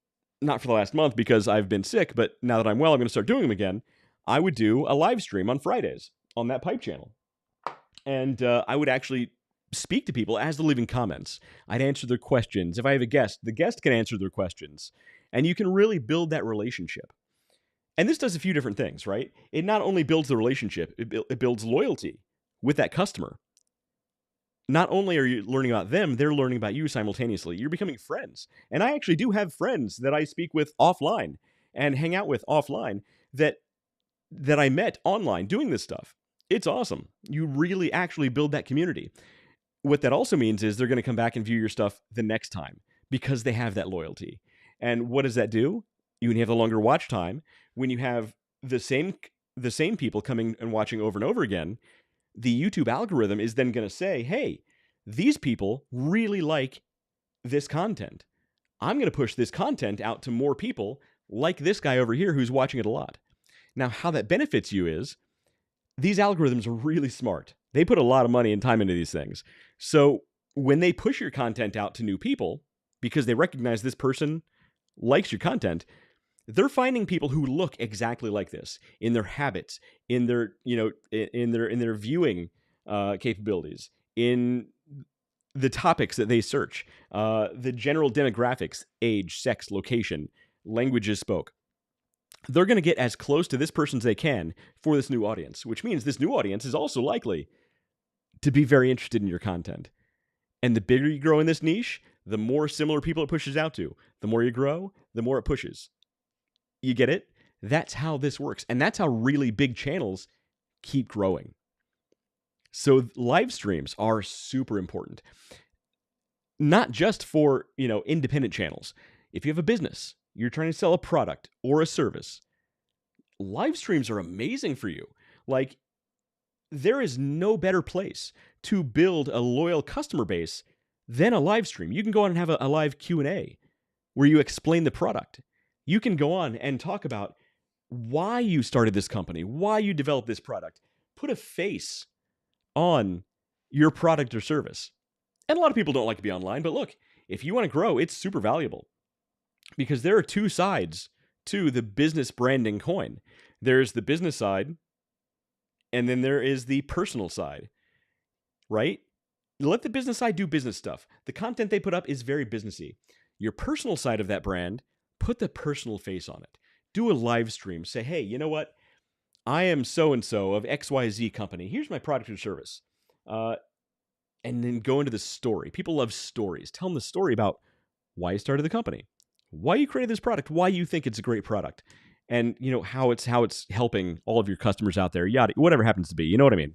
not for the last month because I've been sick, but now that I'm well, I'm going to start doing them again. I would do a live stream on Fridays on that pipe channel. And I would actually speak to people as they're leaving comments. I'd answer their questions. If I have a guest, the guest can answer their questions. And you can really build that relationship. And this does a few different things, right? It not only builds the relationship, it builds loyalty with that customer. Not only are you learning about them, they're learning about you simultaneously. You're becoming friends. And I actually do have friends that I speak with offline and hang out with offline that I met online doing this stuff. It's awesome. You really actually build that community. What that also means is they're going to come back and view your stuff the next time because they have that loyalty. And what does that do? When you have the longer watch time, when you have the same people coming and watching over and over again, the YouTube algorithm is then going to say, hey, these people really like this content. I'm going to push this content out to more people like this guy over here who's watching it a lot. Now, how that benefits you is these algorithms are really smart. They put a lot of money and time into these things. So when they push your content out to new people, because they recognize this person likes your content, they're finding people who look exactly like this in their habits, in their, in their viewing capabilities, in the topics that they search, the general demographics, age, sex, location, languages spoke. They're going to get as close to this person as they can for this new audience, which means this new audience is also likely to be very interested in your content. And the bigger you grow in this niche, the more similar people it pushes out to. The more you grow, the more it pushes. You get it? That's how this works. And that's how really big channels keep growing. So live streams are super important. Not just for, independent channels. If you have a business, you're trying to sell a product or a service, live streams are amazing for you. Like, there is no better place to build a loyal customer base than a live stream. You can go on and have a live Q&A where you explain the product. You can go on and talk about why you started this company, why you developed this product. Put a face on your product or service. And a lot of people don't like to be online, but look, if you want to grow, it's super valuable because there are two sides to the business branding coin. There's the business side, and then there is the personal side, right? Let the business side do business stuff. The content they put up is very businessy. Your personal side of that brand, put the personal face on it. Do a live stream. Say, hey, you know what? I am so-and-so of XYZ company. Here's my product or service. And then go into the story. People love stories. Tell them the story about why you started the company, why you created this product, why you think it's a great product, and how it's helping all of your customers out there, yada, whatever happens to be. You know what I mean?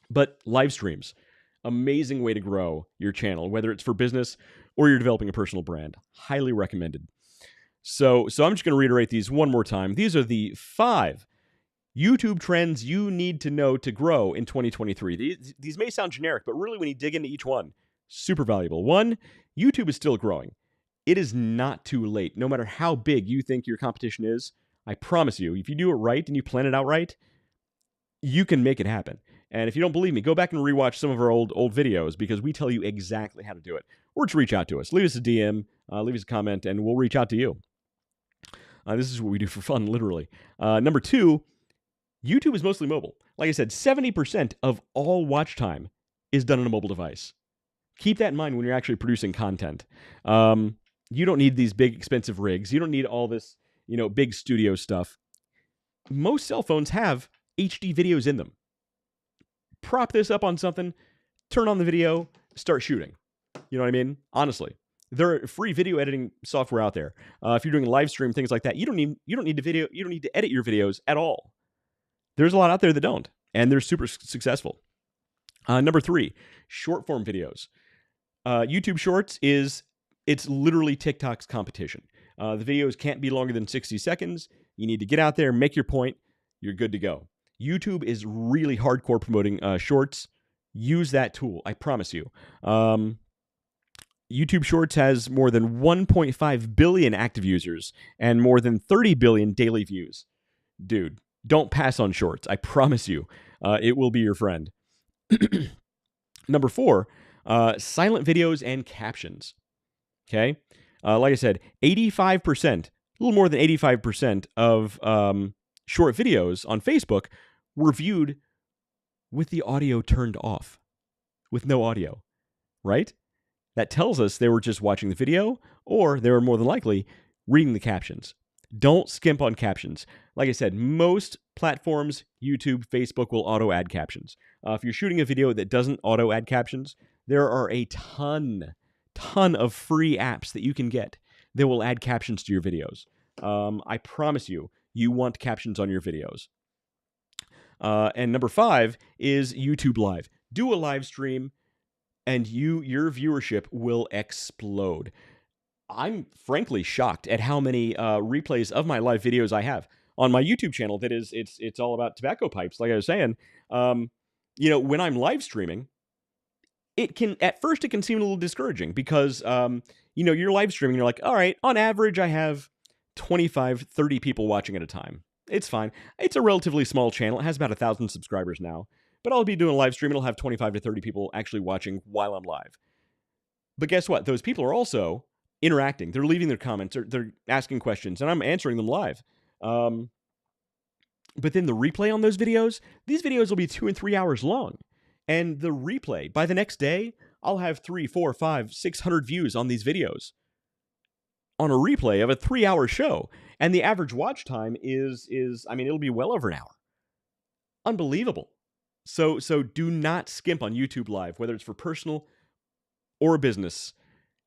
But live streams, amazing way to grow your channel, whether it's for business or you're developing a personal brand. Highly recommended. So I'm just going to reiterate these one more time. These are the 5 YouTube trends you need to know to grow in 2023. These may sound generic, but really when you dig into each one, super valuable. 1, YouTube is still growing. It is not too late. No matter how big you think your competition is, I promise you, if you do it right and you plan it out right, you can make it happen. And if you don't believe me, go back and rewatch some of our old videos because we tell you exactly how to do it. Or just reach out to us. Leave us a DM, leave us a comment, and we'll reach out to you. This is what we do for fun, literally. Number 2, YouTube is mostly mobile. Like I said, 70% of all watch time is done on a mobile device. Keep that in mind when you're actually producing content. You don't need these big, expensive rigs. You don't need all this, big studio stuff. Most cell phones have HD videos in them. Prop this up on something, turn on the video, start shooting. You know what I mean? Honestly. There are free video editing software out there. If you're doing live stream, things like that, you don't need to edit your videos at all. There's a lot out there that don't, and they're super successful. Number 3, short form videos. YouTube Shorts it's literally TikTok's competition. The videos can't be longer than 60 seconds. You need to get out there, make your point. You're good to go. YouTube is really hardcore promoting shorts. Use that tool, I promise you. YouTube Shorts has more than 1.5 billion active users and more than 30 billion daily views. Dude, don't pass on shorts. I promise you, it will be your friend. Number 4, silent videos and captions. Okay? Like I said, 85%, a little more than 85% of short videos on Facebook were viewed with the audio turned off, with no audio, right? That tells us they were just watching the video, or they were more than likely reading the captions. Don't skimp on captions. Like I said, most platforms, YouTube, Facebook, will auto-add captions. If you're shooting a video that doesn't auto-add captions, there are a ton of free apps that you can get that will add captions to your videos. I promise you, you want captions on your videos. And number 5 is YouTube Live. Do a live stream, and your viewership will explode. I'm frankly shocked at how many replays of my live videos I have on my YouTube channel. That is, it's all about tobacco pipes. Like I was saying, when I'm live streaming, at first it can seem a little discouraging because you're live streaming. You're like, all right, on average, I have 25, 30 people watching at a time. It's fine. It's a relatively small channel. It has about 1,000 subscribers now. But I'll be doing a live stream. It'll have 25 to 30 people actually watching while I'm live. But guess what? Those people are also interacting. They're leaving their comments. They're asking questions, and I'm answering them live. But then the replay on those videos, these videos will be 2 and 3 hours long. And the replay, by the next day, I'll have 3, 4, 5, 600 views on these videos on a replay of a 3-hour show. And the average watch time is it'll be well over an hour. Unbelievable. So do not skimp on YouTube Live, whether it's for personal or business.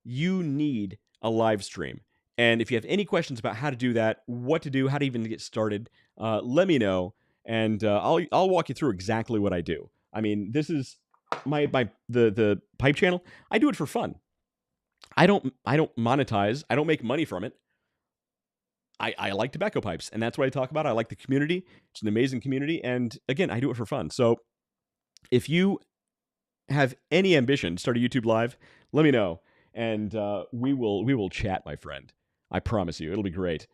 You need a live stream. And if you have any questions about how to do that, what to do, how to even get started, let me know, and I'll walk you through exactly what I do. I mean, this is the pipe channel. I do it for fun. I don't monetize. I don't make money from it. I like tobacco pipes, and that's what I talk about. I like the community. It's an amazing community, and again, I do it for fun. So if you have any ambition to start a YouTube Live, let me know, and we will chat, my friend. I promise you, it'll be great.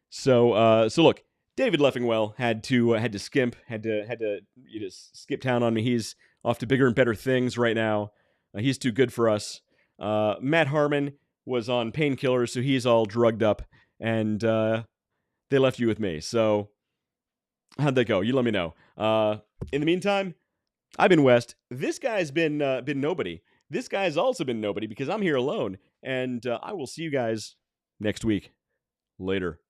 So look, David Leffingwell had to skimp, had to skip town on me. He's off to bigger and better things right now. He's too good for us. Matt Harmon was on painkillers, so he's all drugged up, and they left you with me. So how'd that go? You let me know. In the meantime, I've been West. This guy's been nobody. This guy's also been nobody because I'm here alone, and I will see you guys next week. Later.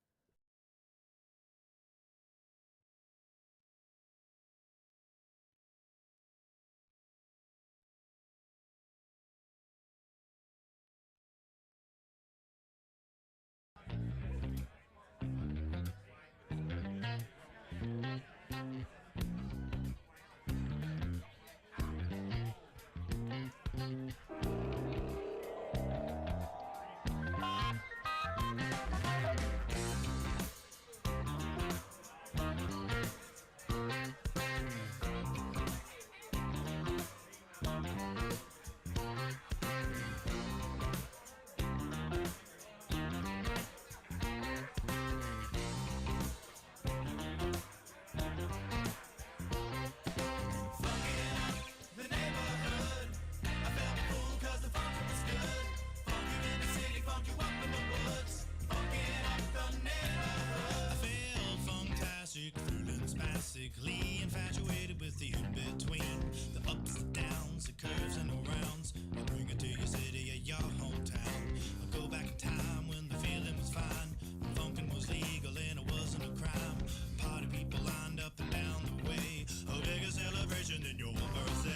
Basically infatuated with the in-between, the ups and downs, the curves and the rounds. I bring it to your city or your hometown. I go back in time when the feeling was fine, when funkin' was legal and it wasn't a crime. Party people lined up and down the way, a bigger celebration than your birthday.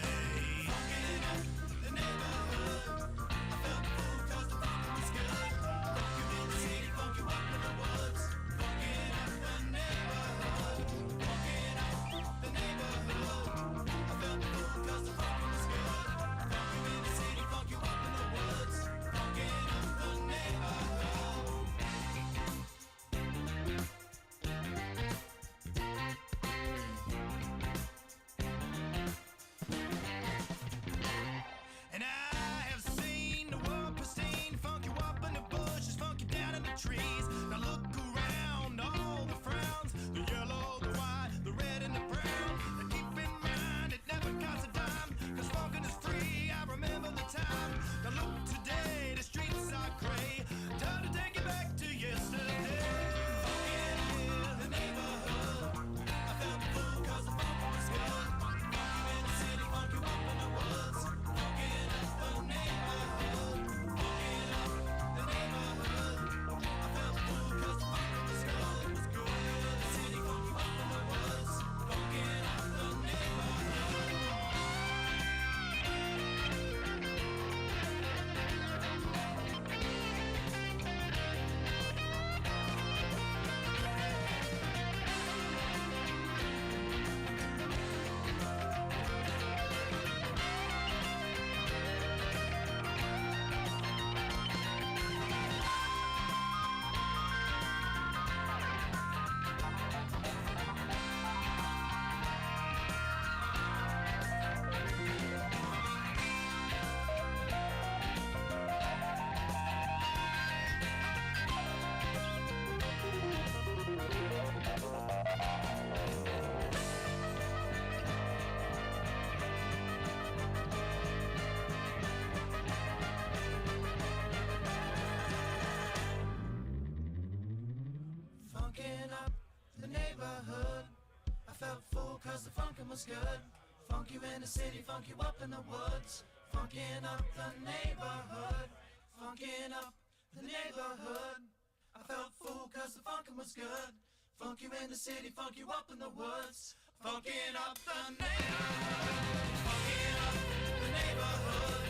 Funkin' up the neighborhood, I felt the fool 'cause the funk was good. Funk you in the city, funk you up in the woods. Funkin' up the neighborhood. The neighborhood, I felt the fool 'cause the funk was good. Funk you in the city, funk you up in the woods. Funkin' up the neighborhood. And I have seen the world pristine, funk you up in the bushes, funk you down in the trees. Now look around, all the frowns, the yellow, the white, the red and the brown. And keep in mind, it never costs a dime, 'cause funkin' is free, I remember the time. Now look today, the streets are gray, time to take it back to yesterday. Funkin' in the neighborhood, I felt the fool 'cause the funk was good. Funk you in the city, funk you up in the woods. Funkin' up the neighborhood, funkin' up the neighborhood. I felt the fool 'cause the funk was good. It was good in the city, funk you up in the woods. Funkin' up the neighborhood. Funkin' up the neighborhood. I felt full 'cause the funkin' was good. Funk you in the city, funk you up in the woods. Funkin' up the neighborhood. Funkin' up the neighborhood. I felt full 'cause the funkin' was good. Funk you in the city, funk you up in the woods. funkin' up the neighborhood. Funkin' up the neighborhood.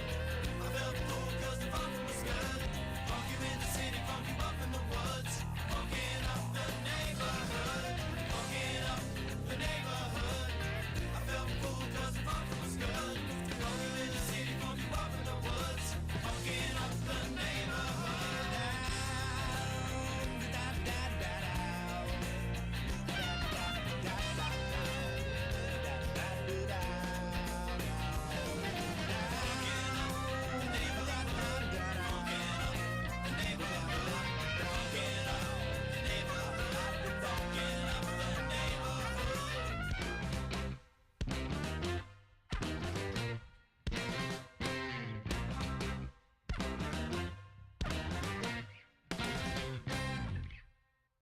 I felt cool 'cause the funk was good. Funk you in the city, funk you up in the woods. Funkin' up the neighborhood.